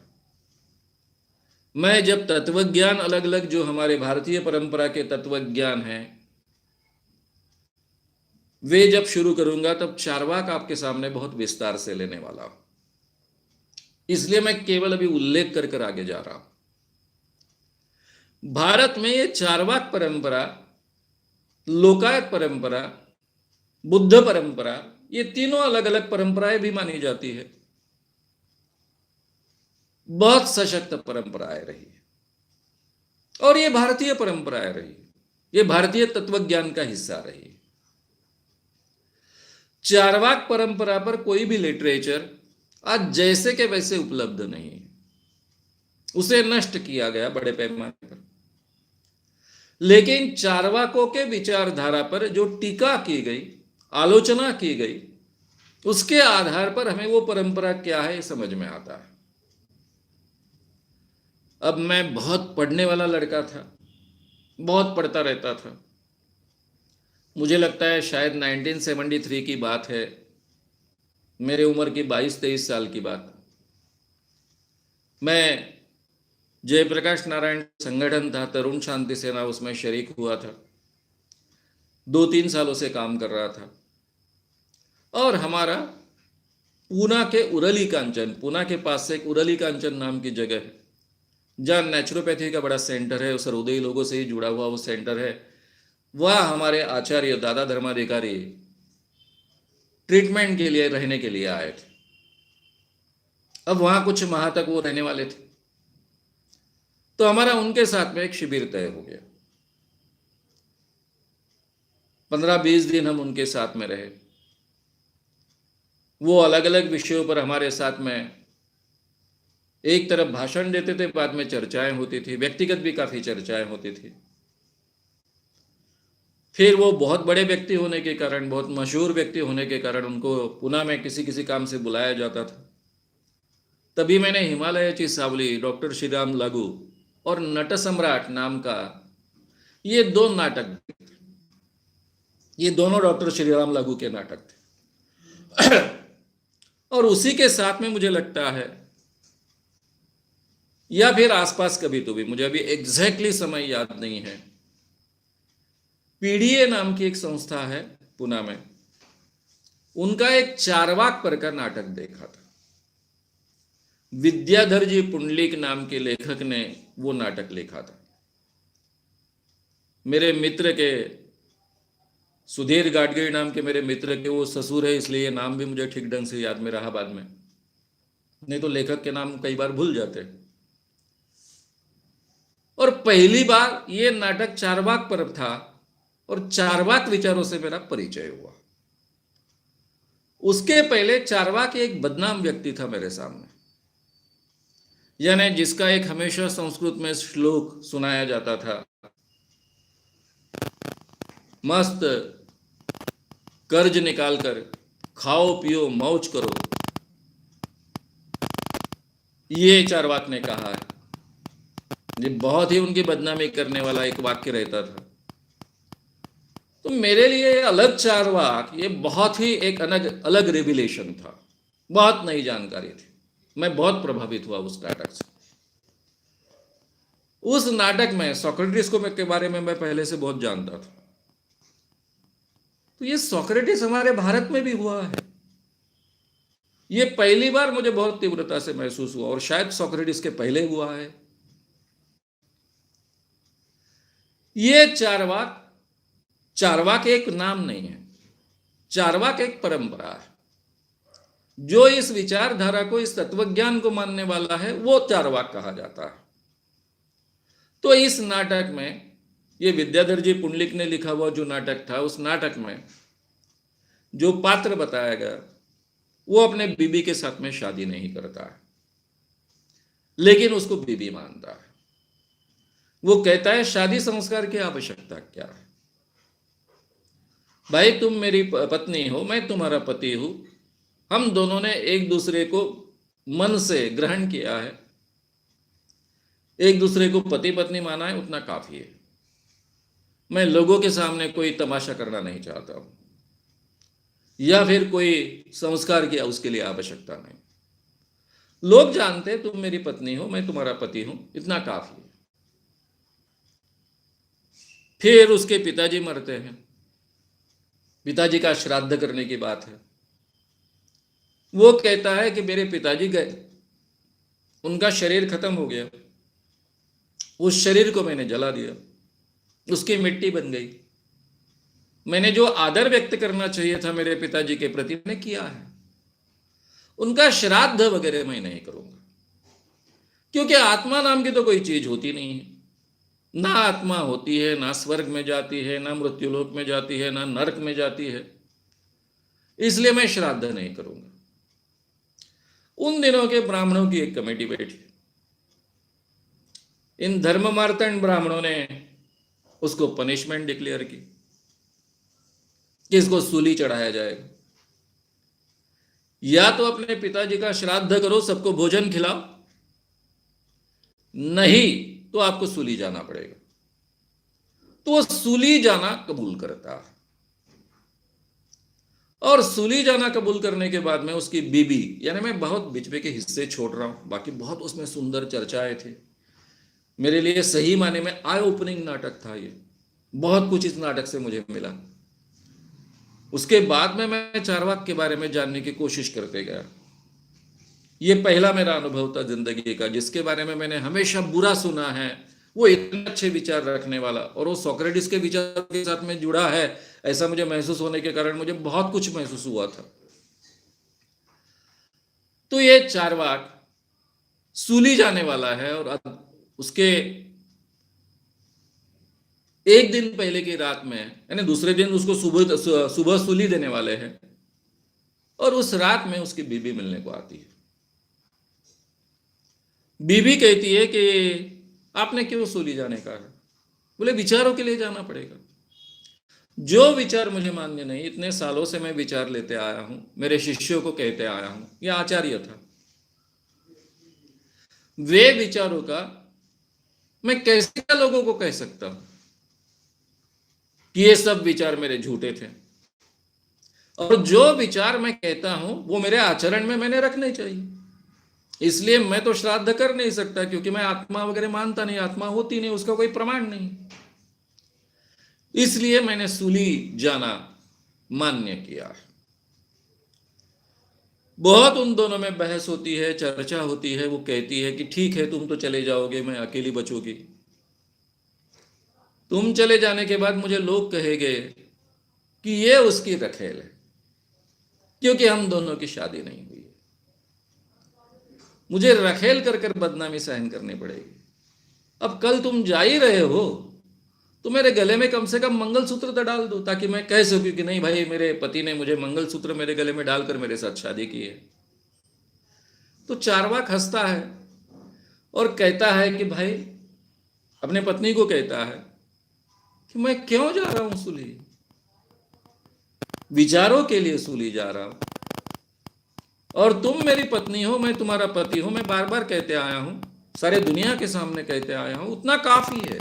मैं जब तत्वज्ञान अलग अलग जो हमारे भारतीय परंपरा के तत्वज्ञान हैं वे जब शुरू करूंगा, तब चार्वाक आपके सामने बहुत विस्तार से लेने वाला हूं। इसलिए मैं केवल अभी उल्लेख कर कर आगे जा रहा हूं। भारत में ये चार्वाक परंपरा, लोकायत परंपरा, बुद्ध परंपरा, ये तीनों अलग अलग परंपराएं भी मानी जाती है। बहुत सशक्त परंपराएं रही है और ये भारतीय परंपराएं रही, ये भारतीय तत्वज्ञान का हिस्सा रही। चार्वाक परंपरा पर कोई भी लिटरेचर आज जैसे के वैसे उपलब्ध नहीं है, उसे नष्ट किया गया बड़े पैमाने पर। लेकिन चार्वाकों के विचारधारा पर जो टीका की गई, आलोचना की गई, उसके आधार पर हमें वो परंपरा क्या है समझ में आता है। अब मैं बहुत पढ़ने वाला लड़का था, बहुत पढ़ता रहता था। मुझे लगता है शायद 1973 की बात है, मेरे उम्र की 22-23 साल की बात। मैं जयप्रकाश नारायण संगठन था तरुण शांति सेना, उसमें शरीक हुआ था। 2-3 सालों से काम कर रहा था। और हमारा पूना के उरली कांचन, पूना के पास से एक उरली कांचन नाम की जगह है जहाँ नेचुरोपैथी का बड़ा सेंटर है, सर्वोदयी लोगों से ही जुड़ा हुआ वो सेंटर है। वह हमारे आचार्य दादा धर्माधिकारी ट्रीटमेंट के लिए, रहने के लिए आए थे। अब वहां कुछ माह तक वो रहने वाले थे, तो हमारा उनके साथ में एक शिविर तय हो गया। 15-20 दिन हम उनके साथ में रहे। वो अलग अलग विषयों पर हमारे साथ में एक तरफ भाषण देते थे, बाद में चर्चाएं होती थी, व्यक्तिगत भी काफी चर्चाएं होती थी। फिर वो बहुत बड़े व्यक्ति होने के कारण, बहुत मशहूर व्यक्ति होने के कारण उनको पुणे में किसी किसी काम से बुलाया जाता था। तभी मैंने हिमालयाची सावली, डॉक्टर श्रीराम लागू और नट सम्राट नाम का ये 2 नाटक, ये दोनों डॉक्टर श्रीराम लागू के नाटक थे। और उसी के साथ में मुझे लगता है, या फिर आसपास कभी तो भी, मुझे अभी एग्जैक्टली समय याद नहीं है, पीडीए नाम की एक संस्था है पुणे में, उनका एक चारवाक पर का नाटक देखा था। विद्याधर जी पुंडलिक नाम के लेखक ने वो नाटक लिखा था। मेरे मित्र के, सुधीर गाडगीळ नाम के मेरे मित्र के वो ससुर है, इसलिए ये नाम भी मुझे ठीक ढंग से याद में रहा बाद में, नहीं तो लेखक के नाम कई बार भूल जाते। और पहली बार ये नाटक चारवाक पर था और चारवाक विचारों से मेरा परिचय हुआ। उसके पहले चारवाक एक बदनाम व्यक्ति था मेरे सामने, यानी जिसका एक हमेशा संस्कृत में श्लोक सुनाया जाता था, मस्त कर्ज निकालकर खाओ पियो मौज करो, ये चारवाक ने कहा है। ये बहुत ही उनकी बदनामी करने वाला एक वाक्य रहता था। तो मेरे लिए अलग चारवाक, ये बहुत ही एक अलग रिविलेशन था, बहुत नई जानकारी थी। मैं बहुत प्रभावित हुआ उस नाटक से। उस नाटक में सोक्रेटिस को के बारे में मैं पहले से बहुत जानता था। तो ये सोक्रेटिस हमारे भारत में भी हुआ है, ये पहली बार मुझे बहुत तीव्रता से महसूस हुआ, और शायद सोक्रेटिस के पहले हुआ है। ये चारवाक, चारवाक एक नाम नहीं है, चारवाक एक परंपरा है। जो इस विचारधारा को, इस तत्वज्ञान को मानने वाला है, वो चारवाक कहा जाता है। तो इस नाटक में, ये विद्याधर जी पुंडलिक ने लिखा हुआ जो नाटक था, उस नाटक में जो पात्र बताया गया, वो अपने बीबी के साथ में शादी नहीं करता है, लेकिन उसको बीबी मानता है। वो कहता है शादी संस्कार की आवश्यकता क्या है, भाई तुम मेरी पत्नी हो, मैं तुम्हारा पति हूं, हम दोनों ने एक दूसरे को मन से ग्रहण किया है, एक दूसरे को पति पत्नी माना है, उतना काफी है। मैं लोगों के सामने कोई तमाशा करना नहीं चाहता हूं, या फिर कोई संस्कार की उसके लिए आवश्यकता नहीं। लोग जानते तुम मेरी पत्नी हो, मैं तुम्हारा पति हूं, इतना काफी है। फिर उसके पिताजी मरते हैं, पिताजी का श्राद्ध करने की बात है। वो कहता है कि मेरे पिताजी गए, उनका शरीर खत्म हो गया, उस शरीर को मैंने जला दिया, उसकी मिट्टी बन गई। मैंने जो आदर व्यक्त करना चाहिए था मेरे पिताजी के प्रति, मैंने किया है। उनका श्राद्ध वगैरह मैं नहीं करूंगा, क्योंकि आत्मा नाम की तो कोई चीज होती नहीं है। ना आत्मा होती है, ना स्वर्ग में जाती है, ना मृत्युलोक में जाती है, ना नरक में जाती है, इसलिए मैं श्राद्ध नहीं करूंगा। उन दिनों के ब्राह्मणों की एक कमेटी बैठी, इन धर्ममार्तंड ब्राह्मणों ने उसको पनिशमेंट डिक्लेयर की कि इसको सूली चढ़ाया जाएगा। या तो अपने पिताजी का श्राद्ध करो, सबको भोजन खिलाओ, नहीं तो आपको सूली जाना पड़ेगा। तो वो सूली जाना कबूल करता है। और सूली जाना कबूल करने के बाद में उसकी बीबी, यानी मैं बहुत बीच के हिस्से छोड़ रहा हूं, बाकी बहुत उसमें सुंदर चर्चाएं थे। मेरे लिए सही माने में आई ओपनिंग नाटक था ये। बहुत कुछ इस नाटक से मुझे मिला। उसके बाद में मैं चारवाक के बारे में जानने की कोशिश करते गया। ये पहला मेरा अनुभव था जिंदगी का, जिसके बारे में मैंने हमेशा बुरा सुना है। वो इतने अच्छे विचार रखने वाला, और वो सोक्रेटिस के विचार के साथ में जुड़ा है, ऐसा मुझे महसूस होने के कारण मुझे बहुत कुछ महसूस हुआ था। तो ये चारवाक सूली जाने वाला है, और उसके एक दिन पहले की रात में, यानी दूसरे दिन उसको सुबह सूली देने वाले हैं, और उस रात में उसकी बीबी मिलने को आती है। बीबी कहती है कि आपने क्यों सूली जाने का है? बोले विचारों के लिए जाना पड़ेगा। जो विचार मुझे मान्य नहीं, इतने सालों से मैं विचार लेते आया हूं, मेरे शिष्यों को कहते आया हूं, यह आचार्य था, वे विचारों का मैं कैसे लोगों को कह सकता हूं कि ये सब विचार मेरे झूठे थे, और जो विचार मैं कहता हूं वो मेरे आचरण में मैंने रखने चाहिए। इसलिए मैं तो श्राद्ध कर नहीं सकता, क्योंकि मैं आत्मा वगैरह मानता नहीं, आत्मा होती नहीं, उसका कोई प्रमाण नहीं। इसलिए मैंने सूली जाना मान्य किया। बहुत उन दोनों में बहस होती है, चर्चा होती है। वो कहती है कि ठीक है, तुम तो चले जाओगे, मैं अकेली बचूंगी। तुम चले जाने के बाद मुझे लोग कहेंगे कि ये उसकी रखेल है, क्योंकि हम दोनों की शादी नहीं हुई है। मुझे रखेल कर कर बदनामी सहन करनी पड़ेगी। अब कल तुम जा ही रहे हो तो मेरे गले में कम से कम मंगलसूत्र तो डाल दो, ताकि मैं कह सकूं कि नहीं भाई, मेरे पति ने मुझे मंगलसूत्र मेरे गले में डालकर मेरे साथ शादी की है। तो चारवाक हंसता है और कहता है कि भाई, अपने पत्नी को कहता है कि मैं क्यों जा रहा हूं सूली? विचारों के लिए सूली जा रहा हूं, और तुम मेरी पत्नी हो, मैं तुम्हारा पति हूं। मैं बार बार कहते आया हूं, सारे दुनिया के सामने कहते आया हूं, उतना काफी है।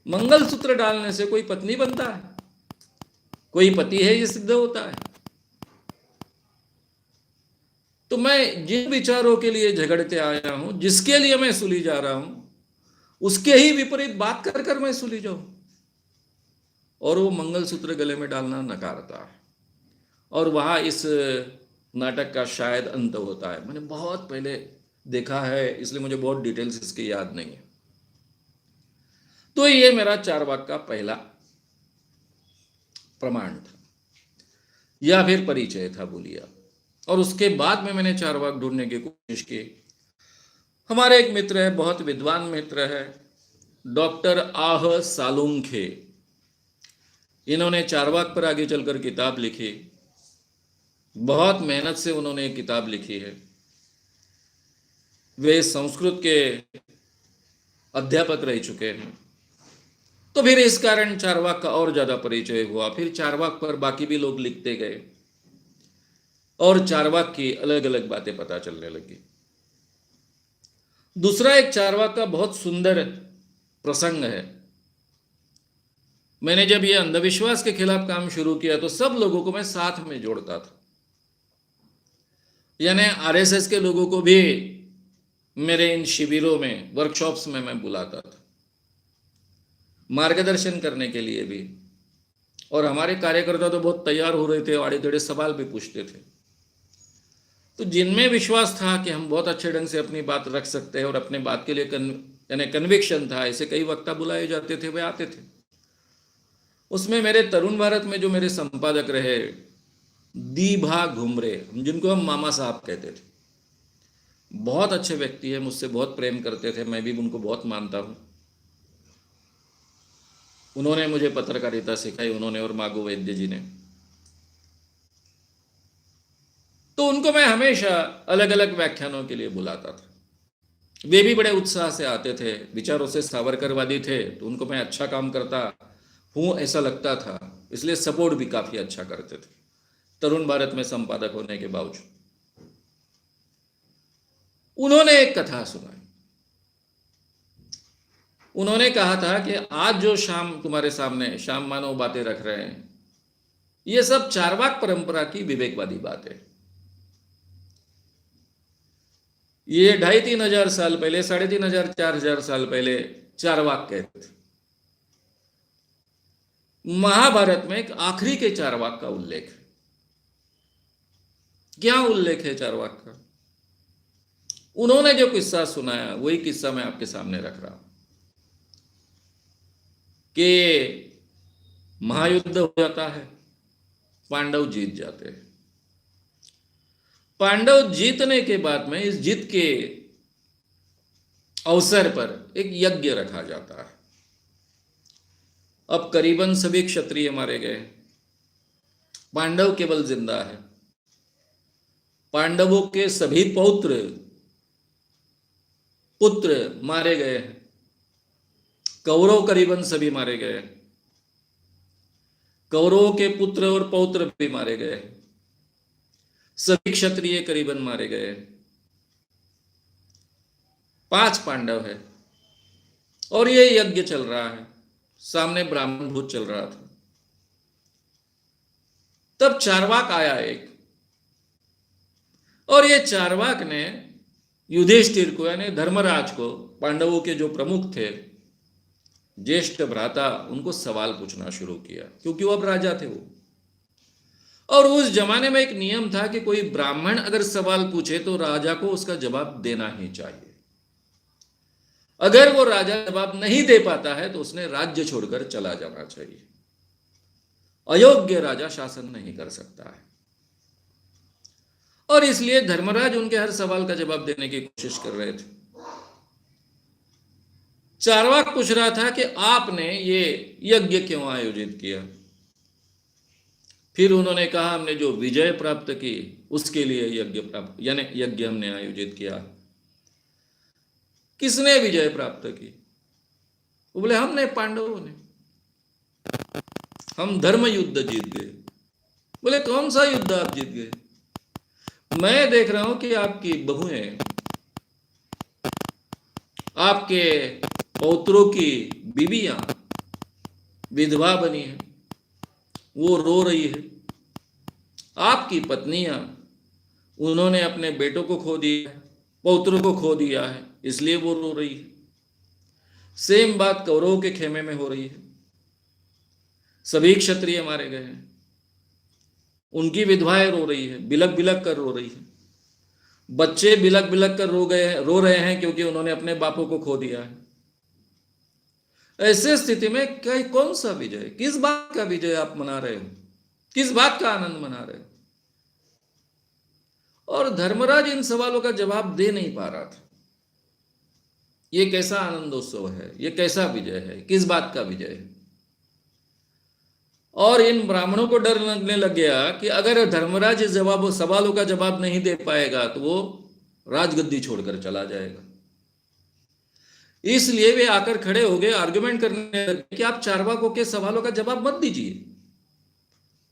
मंगलसूत्र डालने से कोई पत्नी बनता है? कोई पति है ये सिद्ध होता है? तो मैं जिन विचारों के लिए झगड़ते आया हूं, जिसके लिए मैं सूली जा रहा हूं, उसके ही विपरीत बात कर कर मैं सूली जाऊं, और वो मंगलसूत्र गले में डालना नकारता है। और वहां इस नाटक का शायद अंत होता है। मैंने बहुत पहले देखा है, इसलिए मुझे बहुत डिटेल्स इसकी याद नहीं है। तो ये मेरा चारवाक का पहला प्रमाण था, या फिर परिचय था, बोलिए। और उसके बाद में मैंने चारवाक ढूंढने की कोशिश की। हमारे एक मित्र है, बहुत विद्वान मित्र है, डॉक्टर आह सालुंखे। इन्होंने चारवाक पर आगे चलकर किताब लिखी। बहुत मेहनत से उन्होंने एक किताब लिखी है। वे संस्कृत के अध्यापक रह चुके हैं। तो फिर इस कारण चारवाक का और ज्यादा परिचय हुआ। फिर चारवाक पर बाकी भी लोग लिखते गए, और चारवाक की अलग अलग बातें पता चलने लगी। दूसरा एक चारवाक का बहुत सुंदर प्रसंग है। मैंने जब ये अंधविश्वास के खिलाफ काम शुरू किया तो सब लोगों को मैं साथ में जोड़ता था, यानी आरएसएस के लोगों को भी मेरे इन शिविरों में, वर्कशॉप्स में मैं बुलाता था, मार्गदर्शन करने के लिए भी। और हमारे कार्यकर्ता तो बहुत तैयार हो रहे थे, आड़े टेढ़े सवाल भी पूछते थे। तो जिनमें विश्वास था कि हम बहुत अच्छे ढंग से अपनी बात रख सकते हैं और अपने बात के लिए यानी कन्विक्शन था, ऐसे कई वक्ता बुलाए जाते थे, वे आते थे। उसमें मेरे तरुण भारत में जो मेरे संपादक रहे, दीभा घुमरे, जिनको हम मामा साहब कहते थे, बहुत अच्छे व्यक्ति है, मुझसे बहुत प्रेम करते थे, मैं भी उनको बहुत मानता हूँ। उन्होंने मुझे पत्रकारिता सिखाई, उन्होंने और मागो वैद्य जी ने। तो उनको मैं हमेशा अलग अलग व्याख्यानों के लिए बुलाता था। वे भी बड़े उत्साह से आते थे, विचारों से सावरकरवादी थे, तो उनको मैं अच्छा काम करता हूँ ऐसा लगता था, इसलिए सपोर्ट भी काफी अच्छा करते थे, तरुण भारत में संपादक होने के बावजूद। उन्होंने एक कथा सुनाई। उन्होंने कहा था कि आज जो शाम तुम्हारे सामने, शाम मानो बातें रख रहे हैं, ये सब चारवाक परंपरा की विवेकवादी बात है। ये 2,500-3,000 साल पहले, 3,500-4,000 साल पहले चारवाक कहते थे। महाभारत में एक आखिरी के चारवाक का उल्लेख है। क्या उल्लेख है चारवाक का? उन्होंने जो किस्सा सुनाया वही किस्सा मैं आपके सामने रख रहा हूं कि महायुद्ध हो जाता है, पांडव जीत जाते हैं। पांडव जीतने के बाद में इस जीत के अवसर पर एक यज्ञ रखा जाता है। अब करीबन सभी क्षत्रिय मारे गए, पांडव केवल जिंदा है। पांडवों के सभी पुत्र मारे गए हैं। कौरव करीबन सभी मारे गए। कौरवों के पुत्र और पौत्र भी मारे गए। सभी क्षत्रिय करीबन मारे गए। 5 पांडव है और ये यज्ञ चल रहा है। सामने ब्राह्मण भोज चल रहा था। तब चारवाक आया एक, और ये चारवाक ने युधिष्ठिर को, यानी धर्मराज को, पांडवों के जो प्रमुख थे, ज्येष्ठ भ्राता, उनको सवाल पूछना शुरू किया, क्योंकि वो अब राजा थे वो। और उस जमाने में एक नियम था कि कोई ब्राह्मण अगर सवाल पूछे तो राजा को उसका जवाब देना ही चाहिए। अगर वो राजा जवाब नहीं दे पाता है तो उसने राज्य छोड़कर चला जाना चाहिए। अयोग्य राजा शासन नहीं कर सकता है। और इसलिए धर्मराज उनके हर सवाल का जवाब देने की कोशिश कर रहे थे। चारवाक पूछ रहा था कि आपने ये यज्ञ क्यों आयोजित किया? फिर उन्होंने कहा, हमने जो विजय प्राप्त की उसके लिए यज्ञ हमने आयोजित किया। किसने विजय प्राप्त की? वो बोले, हमने, पांडवों ने। हम धर्म युद्ध जीत गए। बोले, कौन सा युद्ध आप जीत गए? मैं देख रहा हूं कि आपकी बहुएं, आपके पौत्रों की बीवियां विधवा बनी है, वो रो रही है। आपकी पत्नियां, उन्होंने अपने बेटों को खो दिया है, पौत्रों को खो दिया है, इसलिए वो रो रही है। सेम बात कौरवों के खेमे में हो रही है। सभी क्षत्रिय मारे गए हैं, उनकी विधवाएं रो रही है, बिलक बिलक कर रो रही है। बच्चे बिलक बिलक कर रो रहे हैं क्योंकि उन्होंने अपने बापों को खो दिया है। ऐसे स्थिति में कौन सा विजय, किस बात का विजय आप मना रहे हो? किस बात का आनंद मना रहे हो? और धर्मराज इन सवालों का जवाब दे नहीं पा रहा था। ये कैसा आनंदोत्सव है? ये कैसा विजय है? किस बात का विजय है? और इन ब्राह्मणों को डर लगने लग गया कि अगर धर्मराज इस सवालों का जवाब नहीं दे पाएगा तो वो राजगद्दी छोड़कर चला जाएगा। इसलिए वे आकर खड़े हो गए, आर्गुमेंट करने लगे कि आप चारवाकों के सवालों का जवाब मत दीजिए।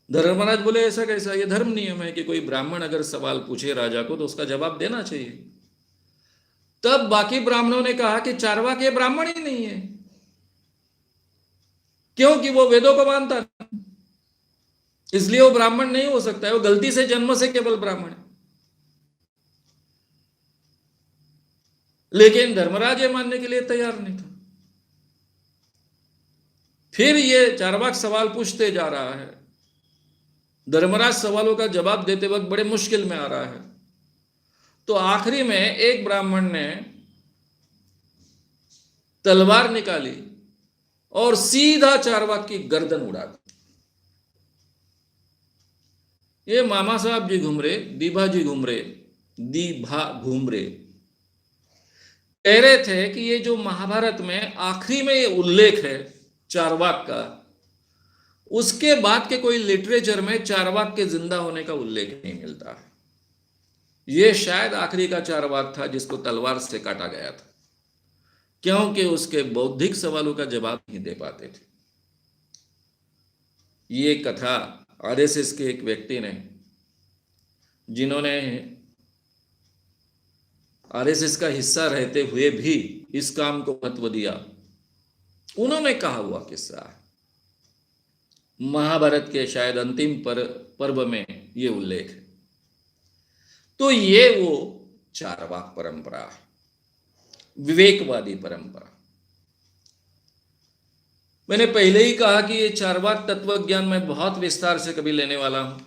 धर्मराज बोले, ऐसा कैसा? ये धर्म नियम है कि कोई ब्राह्मण अगर सवाल पूछे राजा को तो उसका जवाब देना चाहिए। तब बाकी ब्राह्मणों ने कहा कि चारवाक ये ब्राह्मण ही नहीं है, क्योंकि वो वेदों को मानता नहीं, इसलिए वो ब्राह्मण नहीं हो सकता है। वो गलती से जन्म से केवल ब्राह्मण है। लेकिन धर्मराज ये मानने के लिए तैयार नहीं था। फिर ये चारवाक सवाल पूछते जा रहा है। धर्मराज सवालों का जवाब देते वक्त बड़े मुश्किल में आ रहा है। तो आखिरी में एक ब्राह्मण ने तलवार निकाली और सीधा चारवाक की गर्दन उड़ा दी। ये मामा साहब जी घुमरे, दीभा घुमरे कह रहे थे कि ये जो महाभारत में आखिरी में ये उल्लेख है चारवाक का, उसके बाद के कोई लिटरेचर में चारवाक के जिंदा होने का उल्लेख नहीं मिलता है। ये शायद आखिरी का चारवाक था जिसको तलवार से काटा गया था, क्योंकि उसके बौद्धिक सवालों का जवाब नहीं दे पाते थे। ये कथा आरएसएस के एक व्यक्ति ने, जिन्होंने आरएसएस का हिस्सा रहते हुए भी इस काम को महत्व दिया, उन्होंने कहा हुआ किस्सा है। महाभारत के शायद अंतिम पर्व में ये उल्लेख है। तो ये वो चारवाक परंपरा है, विवेकवादी परंपरा। मैंने पहले ही कहा कि ये चारवाक तत्व ज्ञान मैं बहुत विस्तार से कभी लेने वाला हूं,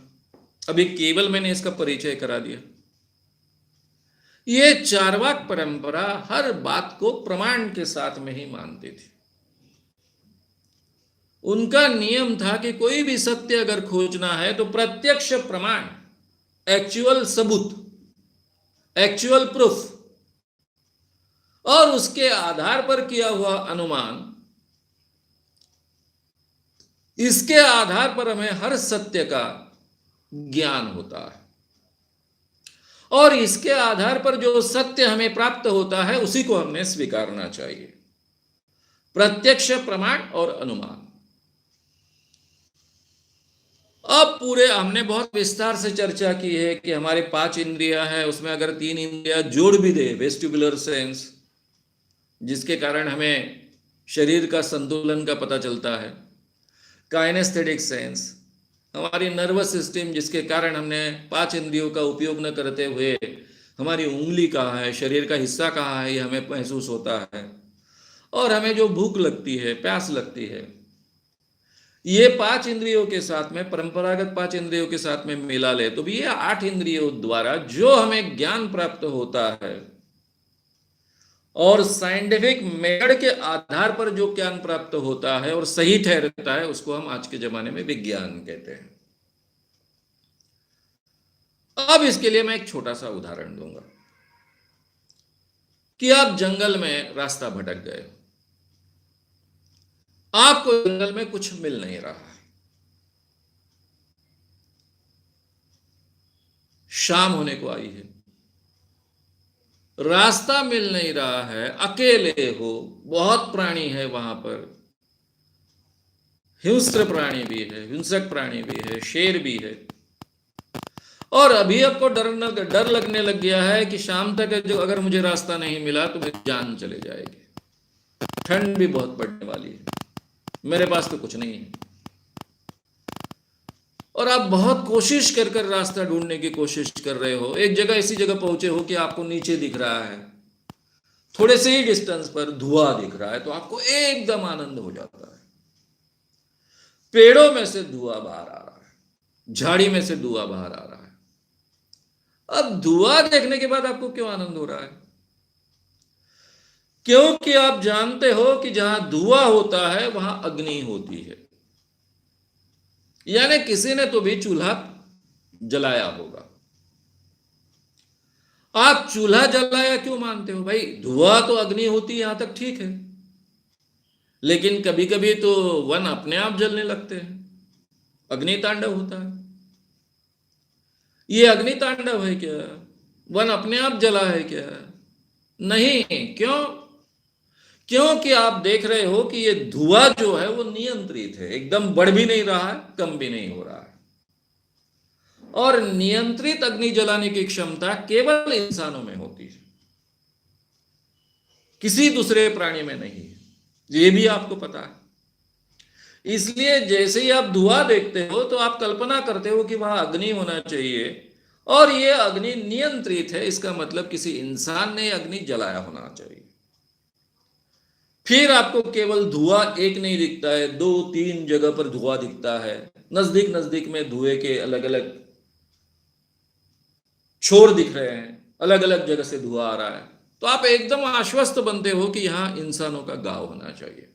अभी केवल मैंने इसका परिचय करा दिया। ये चारवाक परंपरा हर बात को प्रमाण के साथ में ही मानती थी। उनका नियम था कि कोई भी सत्य अगर खोजना है तो प्रत्यक्ष प्रमाण, एक्चुअल सबूत, एक्चुअल प्रूफ, और उसके आधार पर किया हुआ अनुमान, इसके आधार पर हमें हर सत्य का ज्ञान होता है, और इसके आधार पर जो सत्य हमें प्राप्त होता है उसी को हमने स्वीकारना चाहिए। प्रत्यक्ष प्रमाण और अनुमान। अब पूरे हमने बहुत विस्तार से चर्चा की है कि हमारे 5 इंद्रियां हैं, उसमें अगर 3 इंद्रियां जोड़ भी दे, वेस्टिबुलर सेंस, जिसके कारण हमें शरीर का संतुलन का पता चलता है, काइनेस्थेटिक सेंस, हमारी नर्वस सिस्टम, जिसके कारण हमने 5 इंद्रियों का उपयोग न करते हुए हमारी उंगली कहाँ है, शरीर का हिस्सा कहाँ है, ये हमें महसूस होता है, और हमें जो भूख लगती है, प्यास लगती है, ये 5 इंद्रियों के साथ में, परंपरागत 5 इंद्रियों के साथ में मिला ले तो भी ये 8 इंद्रियों द्वारा जो हमें ज्ञान प्राप्त होता है, और साइंटिफिक मेथड के आधार पर जो ज्ञान प्राप्त होता है और सही ठहरता है, उसको हम आज के जमाने में विज्ञान कहते हैं। अब इसके लिए मैं एक छोटा सा उदाहरण दूंगा कि आप जंगल में रास्ता भटक गए, आपको जंगल में कुछ मिल नहीं रहा है, शाम होने को आई है, रास्ता मिल नहीं रहा है, अकेले हो, बहुत प्राणी है वहां पर, हिंस्र प्राणी भी है, हिंसक प्राणी भी है, शेर भी है, और अभी आपको डर लगने लग गया है कि शाम तक जो अगर मुझे रास्ता नहीं मिला तो मेरी जान चले जाएगी, ठंड भी बहुत पड़ने वाली है, मेरे पास तो कुछ नहीं है, और आप बहुत कोशिश कर कर रास्ता ढूंढने की कोशिश कर रहे हो। एक जगह ऐसी जगह पहुंचे हो कि आपको नीचे दिख रहा है, थोड़े से ही डिस्टेंस पर धुआं दिख रहा है, तो आपको एकदम आनंद हो जाता है। पेड़ों में से धुआं बाहर आ रहा है, झाड़ी में से धुआं बाहर आ रहा है। अब धुआं देखने के बाद आपको क्यों आनंद हो रहा है? क्योंकि आप जानते हो कि जहां धुआं होता है वहां अग्नि होती है, यानी किसी ने तो भी चूल्हा जलाया होगा। आप चूल्हा जलाया क्यों मानते हो? भाई धुआं तो अग्नि होती है, यहां तक ठीक है, लेकिन कभी कभी तो वन अपने आप जलने लगते हैं, अग्नि तांडव होता है। ये अग्नि तांडव है क्या? वन अपने आप जला है क्या? नहीं। क्यों? क्योंकि आप देख रहे हो कि ये धुआं जो है वो नियंत्रित है, एकदम बढ़ भी नहीं रहा है, कम भी नहीं हो रहा है, और नियंत्रित अग्नि जलाने की क्षमता केवल इंसानों में होती है, किसी दूसरे प्राणी में नहीं है, ये भी आपको पता है। इसलिए जैसे ही आप धुआं देखते हो तो आप कल्पना करते हो कि वहां अग्नि होना चाहिए, और ये अग्नि नियंत्रित है, इसका मतलब किसी इंसान ने अग्नि जलाया होना चाहिए। फिर आपको केवल धुआं एक नहीं दिखता है, 2-3 जगह पर धुआं दिखता है, नजदीक नजदीक में धुएं के अलग अलग छोर दिख रहे हैं, अलग अलग जगह से धुआं आ रहा है, तो आप एकदम आश्वस्त बनते हो कि यहां इंसानों का गांव होना चाहिए।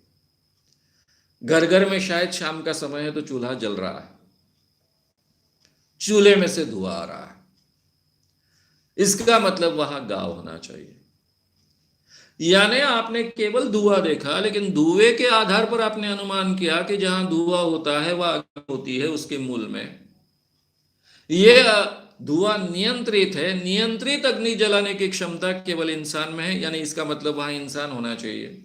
घर घर में शायद शाम का समय है तो चूल्हा जल रहा है, चूल्हे में से धुआं आ रहा है, इसका मतलब वहां गांव होना चाहिए। यानी आपने केवल धुआं देखा, लेकिन धुएं के आधार पर आपने अनुमान किया कि जहां धुआं होता है वह आग होती है उसके मूल में। यह धुआं नियंत्रित है, नियंत्रित अग्नि जलाने की क्षमता केवल इंसान में है, यानी इसका मतलब वहां इंसान होना चाहिए।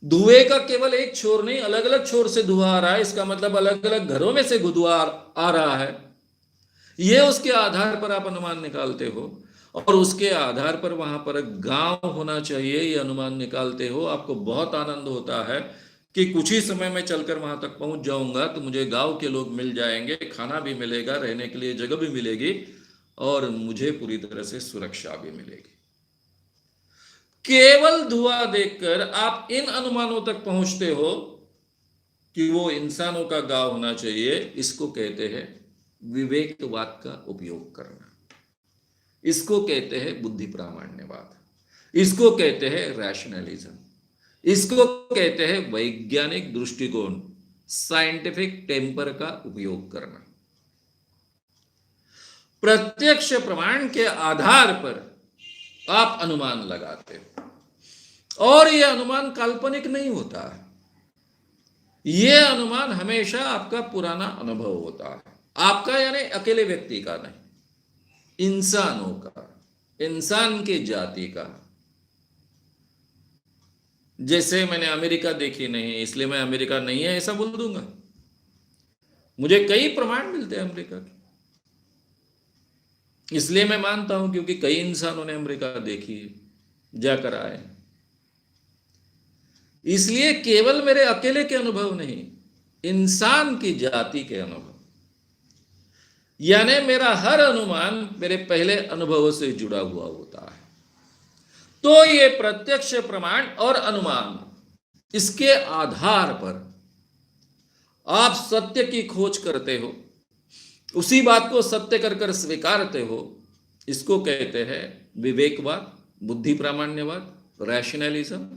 धुएं का केवल एक छोर नहीं, अलग अलग छोर से धुआं आ रहा है, इसका मतलब अलग अलग घरों में से धुआं आ रहा है। यह उसके आधार पर आप अनुमान निकालते हो, और उसके आधार पर वहां पर गांव होना चाहिए, ये अनुमान निकालते हो। आपको बहुत आनंद होता है कि कुछ ही समय में चलकर वहां तक पहुंच जाऊंगा तो मुझे गांव के लोग मिल जाएंगे, खाना भी मिलेगा, रहने के लिए जगह भी मिलेगी और मुझे पूरी तरह से सुरक्षा भी मिलेगी। केवल धुआं देखकर आप इन अनुमानों तक पहुंचते हो कि वो इंसानों का गांव होना चाहिए। इसको कहते हैं विवेकवाद का उपयोग करना, इसको कहते हैं बुद्धि प्रामाण्यवाद, इसको कहते हैं रैशनलिज्म, इसको कहते हैं वैज्ञानिक दृष्टिकोण, साइंटिफिक टेम्पर का उपयोग करना। प्रत्यक्ष प्रमाण के आधार पर आप अनुमान लगाते हो और यह अनुमान काल्पनिक नहीं होता है, यह अनुमान हमेशा आपका पुराना अनुभव होता है, आपका यानी अकेले व्यक्ति का नहीं, इंसानों का, इंसान की जाति का। जैसे मैंने अमेरिका देखी नहीं इसलिए मैं अमेरिका नहीं है ऐसा बोल दूंगा? मुझे कई प्रमाण मिलते हैं अमेरिका के, इसलिए मैं मानता हूं क्योंकि कई इंसानों ने अमेरिका देखी है, जाकर आए। इसलिए केवल मेरे अकेले के अनुभव नहीं, इंसान की जाति के अनुभव, यानी मेरा हर अनुमान मेरे पहले अनुभवों से जुड़ा हुआ होता है। तो ये प्रत्यक्ष प्रमाण और अनुमान, इसके आधार पर आप सत्य की खोज करते हो, उसी बात को सत्य कर कर स्वीकारते हो। इसको कहते हैं विवेकवाद, बुद्धि प्रामाण्यवाद, रैशनलिज्म,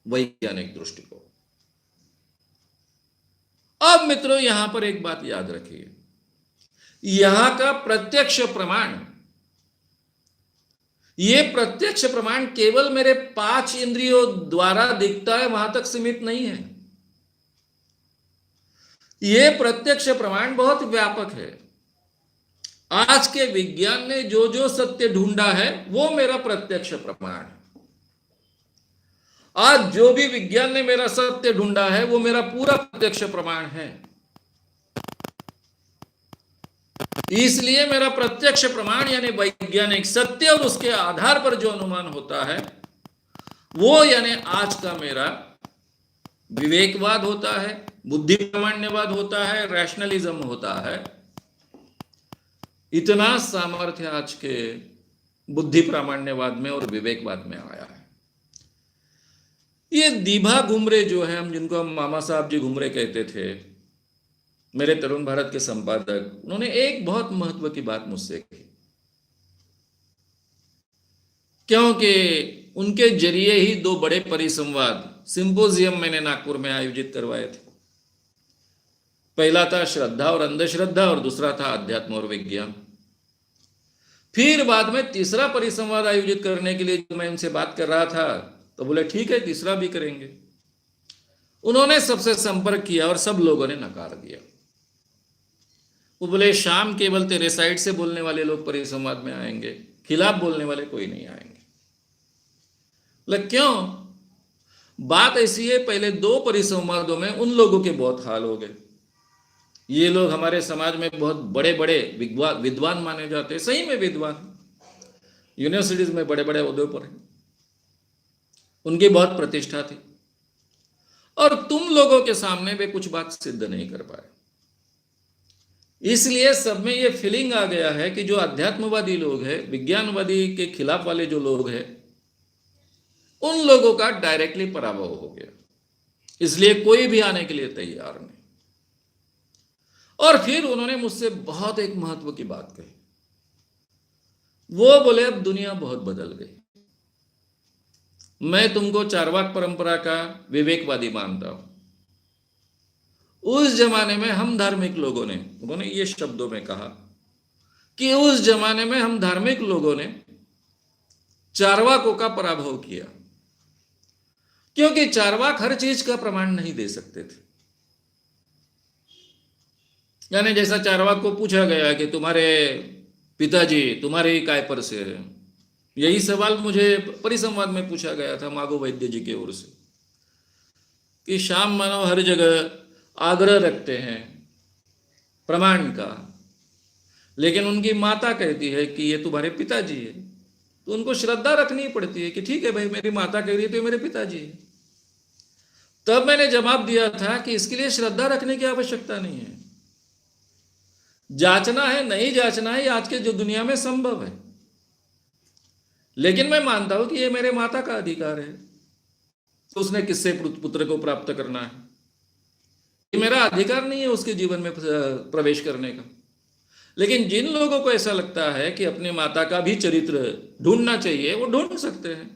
वैज्ञानिक दृष्टिकोण। अब मित्रों यहां पर एक बात याद रखिए, यहां का प्रत्यक्ष प्रमाण, यह प्रत्यक्ष प्रमाण केवल मेरे 5 इंद्रियों द्वारा दिखता है वहां तक सीमित नहीं है। यह प्रत्यक्ष प्रमाण बहुत व्यापक है। आज के विज्ञान ने जो जो सत्य ढूंढा है वो मेरा प्रत्यक्ष प्रमाण है। आज जो भी विज्ञान ने मेरा सत्य ढूंढा है वो मेरा पूरा प्रत्यक्ष प्रमाण है। इसलिए मेरा प्रत्यक्ष प्रमाण यानी वैज्ञानिक सत्य और उसके आधार पर जो अनुमान होता है वो यानी आज का मेरा विवेकवाद होता है, बुद्धि प्रामाण्यवाद होता है, रैशनलिज्म होता है। इतना सामर्थ्य आज के बुद्धि प्रामाण्यवाद में और विवेकवाद में आया है। ये दीभा घुमरे जो है, हम जिनको हम मामा साहब जी घुमरे कहते थे, मेरे तरुण भारत के संपादक, उन्होंने एक बहुत महत्व की बात मुझसे कही, क्योंकि उनके जरिए ही 2 बड़े परिसंवाद सिंपोजियम मैंने नागपुर में आयोजित करवाए थे। पहला था श्रद्धा और अंधश्रद्धा और दूसरा था अध्यात्म और विज्ञान। फिर बाद में तीसरा परिसंवाद आयोजित करने के लिए जब मैं उनसे बात कर रहा था तो बोले ठीक है तीसरा भी करेंगे। उन्होंने सबसे संपर्क किया और सब लोगों ने नकार दिया। वो बोले शाम केवल तेरे साइड से बोलने वाले लोग परिसंवाद में आएंगे, खिलाफ बोलने वाले कोई नहीं आएंगे। क्यों? बात ऐसी है, पहले 2 परिसंवादों में उन लोगों के बहुत हाल हो गए। ये लोग हमारे समाज में बहुत बड़े बड़े विद्वान माने जाते हैं, सही में विद्वान, यूनिवर्सिटीज में बड़े बड़े ओहदों पर हैं, उनकी बहुत प्रतिष्ठा थी, और तुम लोगों के सामने वे कुछ बात सिद्ध नहीं कर पाए। इसलिए सब में ये फीलिंग आ गया है कि जो अध्यात्मवादी लोग हैं, विज्ञानवादी के खिलाफ वाले जो लोग हैं, उन लोगों का डायरेक्टली पराभव हो गया। इसलिए कोई भी आने के लिए तैयार नहीं। और फिर उन्होंने मुझसे बहुत एक महत्व की बात कही। वो बोले अब दुनिया बहुत बदल गई, मैं तुमको चारवाक परंपरा का विवेकवादी मानता हूं। उस जमाने में हम धार्मिक लोगों ने, उन्होंने ये शब्दों में कहा कि उस जमाने में हम धार्मिक लोगों ने चारवाकों का पराभव किया, क्योंकि चारवाक हर चीज का प्रमाण नहीं दे सकते थे। यानी जैसा चारवाक को पूछा गया कि तुम्हारे पिताजी तुम्हारे काय पर से है, यही सवाल मुझे परिसंवाद में पूछा गया था मागो वैद्य जी की ओर से, कि श्याम मानव हर जगह आग्रह रखते हैं प्रमाण का, लेकिन उनकी माता कहती है कि ये तुम्हारे पिताजी है, तो उनको श्रद्धा रखनी पड़ती है कि ठीक है भाई, मेरी माता कह रही है तो ये मेरे पिताजी है। तब मैंने जवाब दिया था कि इसके लिए श्रद्धा रखने की आवश्यकता नहीं है, जांचना है नहीं जांचना है, ये आज के जो दुनिया में संभव है। लेकिन मैं मानता हूं कि ये मेरे माता का अधिकार है, तो उसने किससे पुत्र को प्राप्त करना है, ये मेरा अधिकार नहीं है उसके जीवन में प्रवेश करने का। लेकिन जिन लोगों को ऐसा लगता है कि अपने माता का भी चरित्र ढूंढना चाहिए, वो ढूंढ सकते हैं।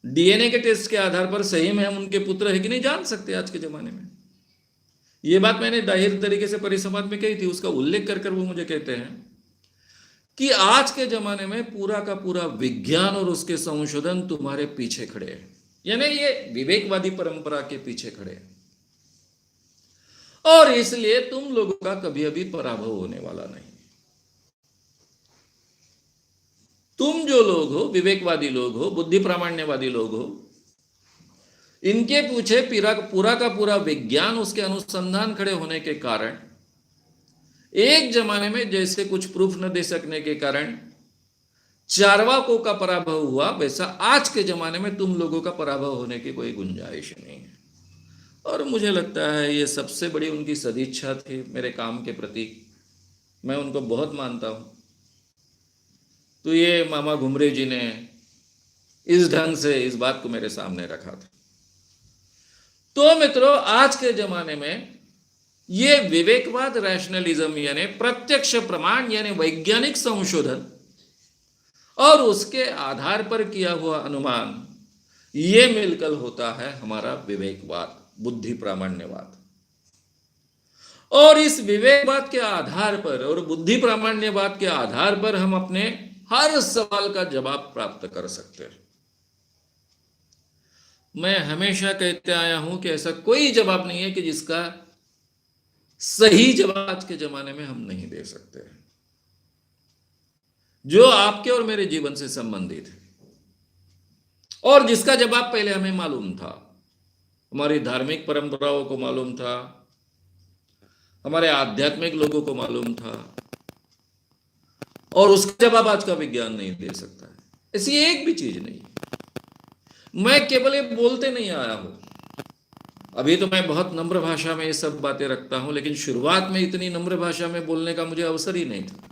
डीएनए के टेस्ट के आधार पर सही में हम उनके पुत्र है कि नहीं जान सकते आज के जमाने में। ये बात मैंने जाहिर तरीके से परिसंवाद में कही थी, उसका उल्लेख कर वो मुझे कहते हैं कि आज के जमाने में पूरा का पूरा विज्ञान और उसके संशोधन तुम्हारे पीछे खड़े हैं, यानी ये विवेकवादी परंपरा के पीछे खड़े हैं, और इसलिए तुम लोगों का कभी भी पराभव होने वाला नहीं। तुम जो लोग हो, विवेकवादी लोग हो, बुद्धि प्रामाण्यवादी लोग हो, इनके पीछे पूरा का पूरा विज्ञान, उसके अनुसंधान खड़े होने के कारण, एक जमाने में जैसे कुछ प्रूफ न दे सकने के कारण चार्वाकों का पराभव हुआ, वैसा आज के जमाने में तुम लोगों का पराभव होने की कोई गुंजाइश नहीं है। और मुझे लगता है ये सबसे बड़ी उनकी सदिच्छा थी मेरे काम के प्रति, मैं उनको बहुत मानता हूं। तो ये मामा घुमरे जी ने इस ढंग से इस बात को मेरे सामने रखा था। तो मित्रों, आज के जमाने में ये विवेकवाद, रैशनलिज्म यानी प्रत्यक्ष प्रमाण यानी वैज्ञानिक संशोधन और उसके आधार पर किया हुआ अनुमान, ये मिलकर होता है हमारा विवेकवाद, बुद्धि प्रामाण्यवाद। और इस विवेकवाद के आधार पर और बुद्धि प्रामाण्यवाद के आधार पर हम अपने हर सवाल का जवाब प्राप्त कर सकते हैं। मैं हमेशा कहते आया हूं कि ऐसा कोई जवाब नहीं है कि जिसका सही जवाब आज के जमाने में हम नहीं दे सकते, जो आपके और मेरे जीवन से संबंधित है, और जिसका जवाब पहले हमें मालूम था, हमारी धार्मिक परंपराओं को मालूम था, हमारे आध्यात्मिक लोगों को मालूम था, और उसका जवाब आज का विज्ञान नहीं दे सकता है। ऐसी एक भी चीज नहीं। मैं केवल ये बोलते नहीं आया हूं, अभी तो मैं बहुत नम्र भाषा में ये सब बातें रखता हूं, लेकिन शुरुआत में इतनी नम्र भाषा में बोलने का मुझे अवसर ही नहीं था।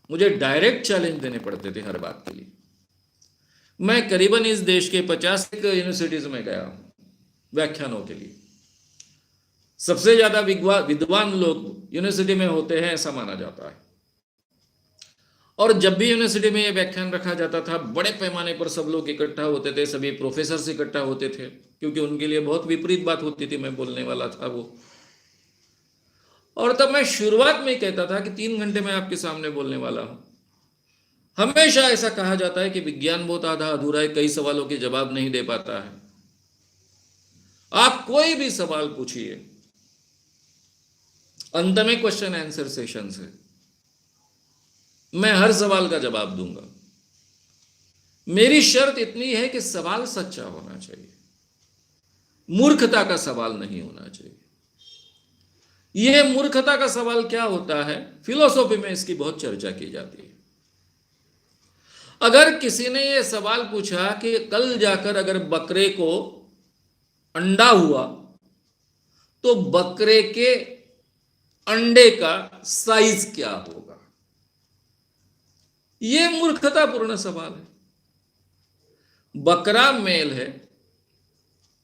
मुझे डायरेक्ट चैलेंज देने पड़ते थे हर बात के लिए। मैं करीबन इस देश के 50 यूनिवर्सिटीज में गया हूं व्याख्यानों के लिए। सबसे ज्यादा विद्वान लोग यूनिवर्सिटी में होते हैं ऐसा माना जाता है, और जब भी यूनिवर्सिटी में ये व्याख्यान रखा जाता था, बड़े पैमाने पर सब लोग इकट्ठा होते थे, सभी प्रोफेसर इकट्ठा होते थे, क्योंकि उनके लिए बहुत विपरीत बात होती थी मैं बोलने वाला था वो। और तब मैं शुरुआत में ही कहता था कि 3 घंटे में आपके सामने बोलने वाला हूं। हमेशा ऐसा कहा जाता है कि विज्ञान बहुत आधा अधूरा है, कई सवालों के जवाब नहीं दे पाता है। आप कोई भी सवाल पूछिए, अंत में क्वेश्चन आंसर सेशन से मैं हर सवाल का जवाब दूंगा। मेरी शर्त इतनी है कि सवाल सच्चा होना चाहिए, मूर्खता का सवाल नहीं होना चाहिए। यह मूर्खता का सवाल क्या होता है, फिलोसॉफी में इसकी बहुत चर्चा की जाती है। अगर किसी ने यह सवाल पूछा कि कल जाकर अगर बकरे को अंडा हुआ तो बकरे के अंडे का साइज क्या होगा, यह मूर्खतापूर्ण सवाल है। बकरा मेल है,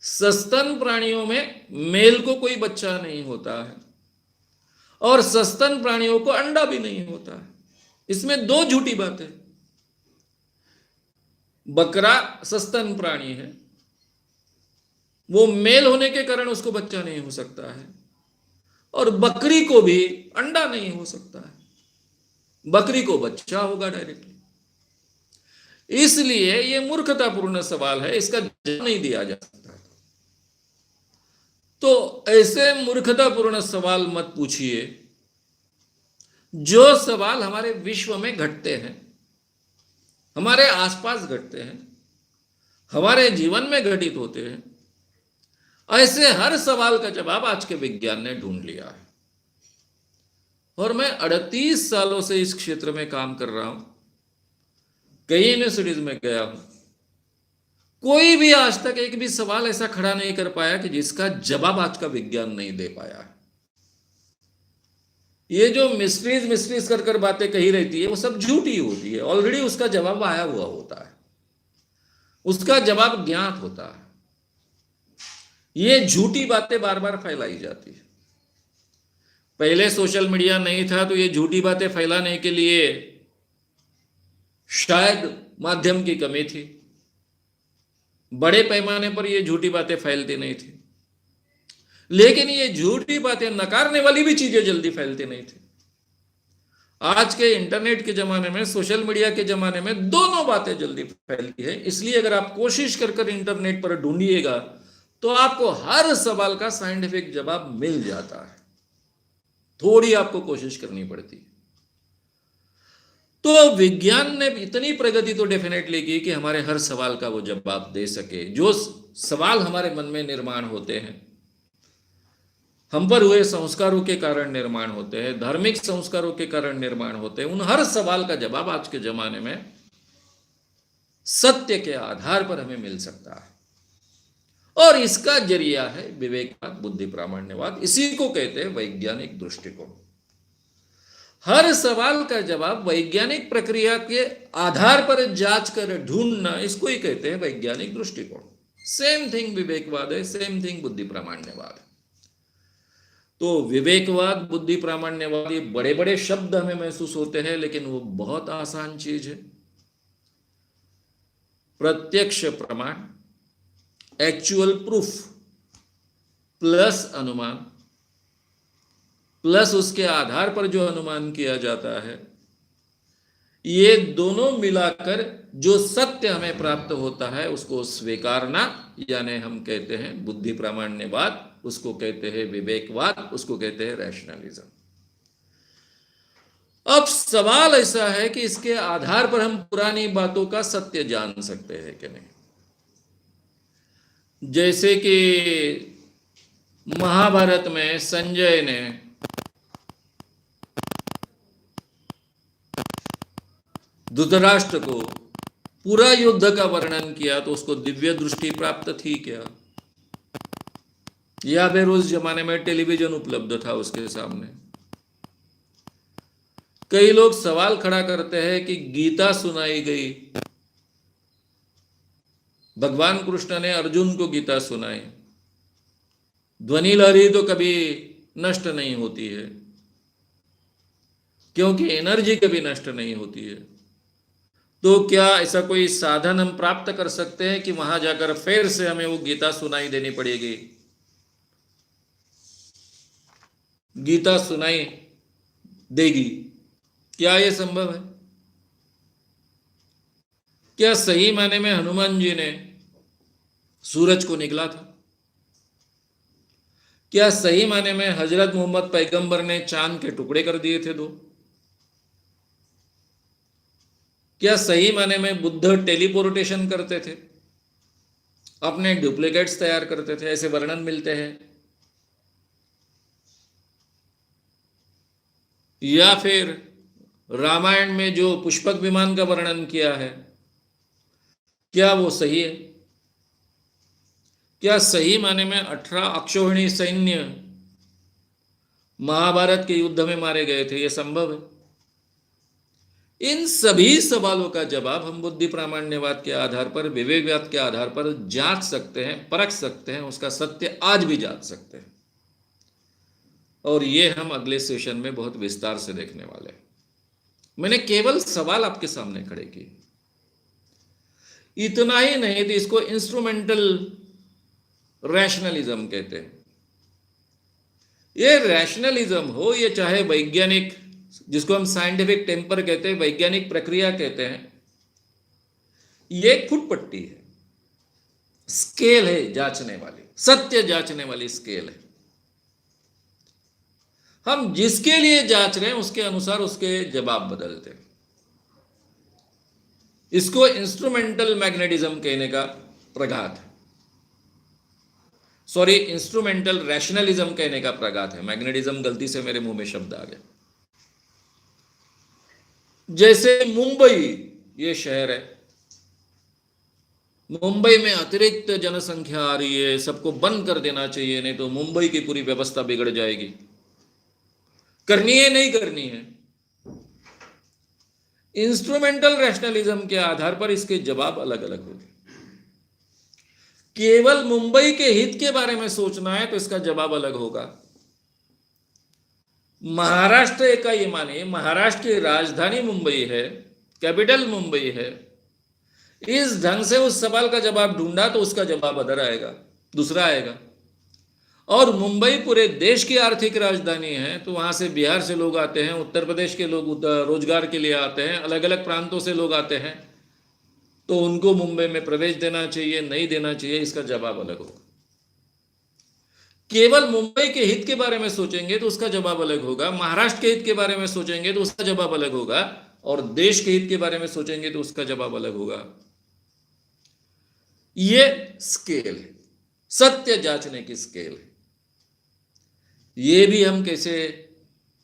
सस्तन प्राणियों में मेल को कोई बच्चा नहीं होता है, और सस्तन प्राणियों को अंडा भी नहीं होता है। इसमें दो झूठी बातें। बकरा सस्तन प्राणी है, वो मेल होने के कारण उसको बच्चा नहीं हो सकता है, और बकरी को भी अंडा नहीं हो सकता है, बकरी को बच्चा होगा डायरेक्टली। इसलिए यह मूर्खतापूर्ण सवाल है, इसका जवाब नहीं दिया जा सकता। तो ऐसे मूर्खतापूर्ण सवाल मत पूछिए। जो सवाल हमारे विश्व में घटते हैं, हमारे आसपास घटते हैं, हमारे जीवन में घटित होते हैं, ऐसे हर सवाल का जवाब आज के विज्ञान ने ढूंढ लिया है। और मैं 38 सालों से इस क्षेत्र में काम कर रहा हूं, कई यूनिवर्सिटीज में गया हूं, कोई भी आज तक एक भी सवाल ऐसा खड़ा नहीं कर पाया कि जिसका जवाब आज का विज्ञान नहीं दे पाया है। ये जो मिस्ट्रीज मिस्ट्रीज कर कर बातें कही रहती है वो सब झूठी होती है। ऑलरेडी उसका जवाब आया हुआ होता है, उसका जवाब ज्ञात होता है। ये झूठी बातें बार बार फैलाई जाती है। पहले सोशल मीडिया नहीं था तो ये झूठी बातें फैलाने के लिए शायद माध्यम की कमी थी, बड़े पैमाने पर ये झूठी बातें फैलती नहीं थी। लेकिन ये झूठी बातें नकारने वाली भी चीजें जल्दी फैलती नहीं थी। आज के इंटरनेट के जमाने में, सोशल मीडिया के जमाने में दोनों बातें जल्दी फैलती है। इसलिए अगर आप कोशिश कर कर इंटरनेट पर ढूंढिएगा तो आपको हर सवाल का साइंटिफिक जवाब मिल जाता है। थोड़ी आपको कोशिश करनी पड़ती है। तो विज्ञान ने इतनी प्रगति तो डेफिनेटली की कि हमारे हर सवाल का वो जवाब दे सके। जो सवाल हमारे मन में निर्माण होते हैं, हम पर हुए संस्कारों के कारण निर्माण होते हैं, धार्मिक संस्कारों के कारण निर्माण होते हैं, उन हर सवाल का जवाब आज के जमाने में सत्य के आधार पर हमें मिल सकता है। और इसका जरिया है विवेकवाद, बुद्धि प्रामाण्यवाद। इसी को कहते हैं वैज्ञानिक दृष्टिकोण। हर सवाल का जवाब वैज्ञानिक प्रक्रिया के आधार पर जांच कर ढूंढना, इसको ही कहते हैं वैज्ञानिक दृष्टिकोण। सेम थिंग विवेकवाद है, सेम थिंग बुद्धि प्रामाण्यवाद है। तो विवेकवाद, बुद्धि प्रामाण्यवाद, ये बड़े बड़े शब्द हमें महसूस होते हैं, लेकिन वो बहुत आसान चीज है। प्रत्यक्ष प्रमाण, एक्चुअल प्रूफ प्लस अनुमान प्लस उसके आधार पर जो अनुमान किया जाता है, ये दोनों मिलाकर जो सत्य हमें प्राप्त होता है उसको स्वीकारना, यानी हम कहते हैं बुद्धि प्रामाण्यवाद, उसको कहते हैं विवेकवाद, उसको कहते हैं रैशनलिज्म। अब सवाल ऐसा है कि इसके आधार पर हम पुरानी बातों का सत्य जान सकते हैं कि नहीं। जैसे कि महाभारत में संजय ने धृतराष्ट्र को पूरा युद्ध का वर्णन किया, तो उसको दिव्य दृष्टि प्राप्त थी क्या, या फिर उस जमाने में टेलीविजन उपलब्ध था उसके सामने। कई लोग सवाल खड़ा करते हैं कि गीता सुनाई गई, भगवान कृष्ण ने अर्जुन को गीता सुनाई, ध्वनि लहरी तो कभी नष्ट नहीं होती है, क्योंकि एनर्जी कभी नष्ट नहीं होती है। तो क्या ऐसा कोई साधन हम प्राप्त कर सकते हैं कि वहां जाकर फिर से हमें वो गीता सुनाई देनी पड़ेगी? गीता सुनाई देगी, क्या यह संभव है? क्या सही माने में हनुमान जी ने सूरज को निगला था? क्या सही माने में हजरत मोहम्मद पैगंबर ने चांद के टुकड़े कर दिए थे दो? क्या सही माने में बुद्ध टेलीपोर्टेशन करते थे, अपने डुप्लीकेट्स तैयार करते थे? ऐसे वर्णन मिलते हैं। या फिर रामायण में जो पुष्पक विमान का वर्णन किया है, क्या वो सही है? क्या सही माने में 18 अक्षौहिणी सैन्य महाभारत के युद्ध में मारे गए थे? यह संभव है? इन सभी सवालों का जवाब हम बुद्धि प्रामाण्यवाद के आधार पर, विवेकवाद के आधार पर जांच सकते हैं, परख सकते हैं, उसका सत्य आज भी जांच सकते हैं। और ये हम अगले सेशन में बहुत विस्तार से देखने वाले हैं। मैंने केवल सवाल आपके सामने खड़े किए, इतना ही नहीं, तो इसको इंस्ट्रूमेंटल रैशनलिज्म कहते हैं। ये रैशनलिज्म हो, ये चाहे वैज्ञानिक, जिसको हम साइंटिफिक टेम्पर कहते हैं, वैज्ञानिक प्रक्रिया कहते हैं, ये फुटपट्टी है, स्केल है जांचने वाली, सत्य जांचने वाली स्केल है। हम जिसके लिए जांच रहे हैं उसके अनुसार उसके जवाब बदलते हैं। इसको इंस्ट्रूमेंटल मैग्नेटिज्म कहने का प्रघात है, सॉरी, इंस्ट्रूमेंटल रैशनलिज्म कहने का प्रघात है। मैग्नेटिज्म गलती से मेरे मुंह में शब्द आ गया। जैसे मुंबई ये शहर है, मुंबई में अतिरिक्त जनसंख्या आ रही है, सबको बंद कर देना चाहिए, नहीं तो मुंबई की पूरी व्यवस्था बिगड़ जाएगी। करनी है नहीं करनी है? इंस्ट्रूमेंटल रैशनलिज्म के आधार पर इसके जवाब अलग अलग होंगे। केवल मुंबई के हित के बारे में सोचना है तो इसका जवाब अलग होगा। महाराष्ट्र का ये मानिए, महाराष्ट्र की राजधानी मुंबई है, कैपिटल मुंबई है, इस ढंग से उस सवाल का जवाब ढूंढा तो उसका जवाब अदर आएगा, दूसरा आएगा। और मुंबई पूरे देश की आर्थिक राजधानी है, तो वहां से बिहार से लोग आते हैं, उत्तर प्रदेश के लोग रोजगार के लिए आते हैं, अलग अलग प्रांतों से लोग आते हैं, तो उनको मुंबई में प्रवेश देना चाहिए नहीं देना चाहिए, इसका जवाब अलग होगा। केवल मुंबई के हित के बारे में सोचेंगे तो उसका जवाब अलग होगा, महाराष्ट्र के हित के बारे में सोचेंगे तो उसका जवाब अलग होगा, और देश के हित के बारे में सोचेंगे तो उसका जवाब अलग होगा। ये स्केल है, सत्य जांचने की स्केल है। ये भी हम कैसे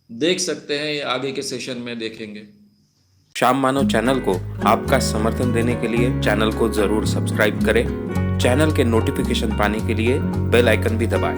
देख सकते हैं, ये आगे के सेशन में देखेंगे। श्याम मानव चैनल को आपका समर्थन देने के लिए चैनल को जरूर सब्सक्राइब करें। चैनल के नोटिफिकेशन पाने के लिए बेल आइकन भी दबाएं।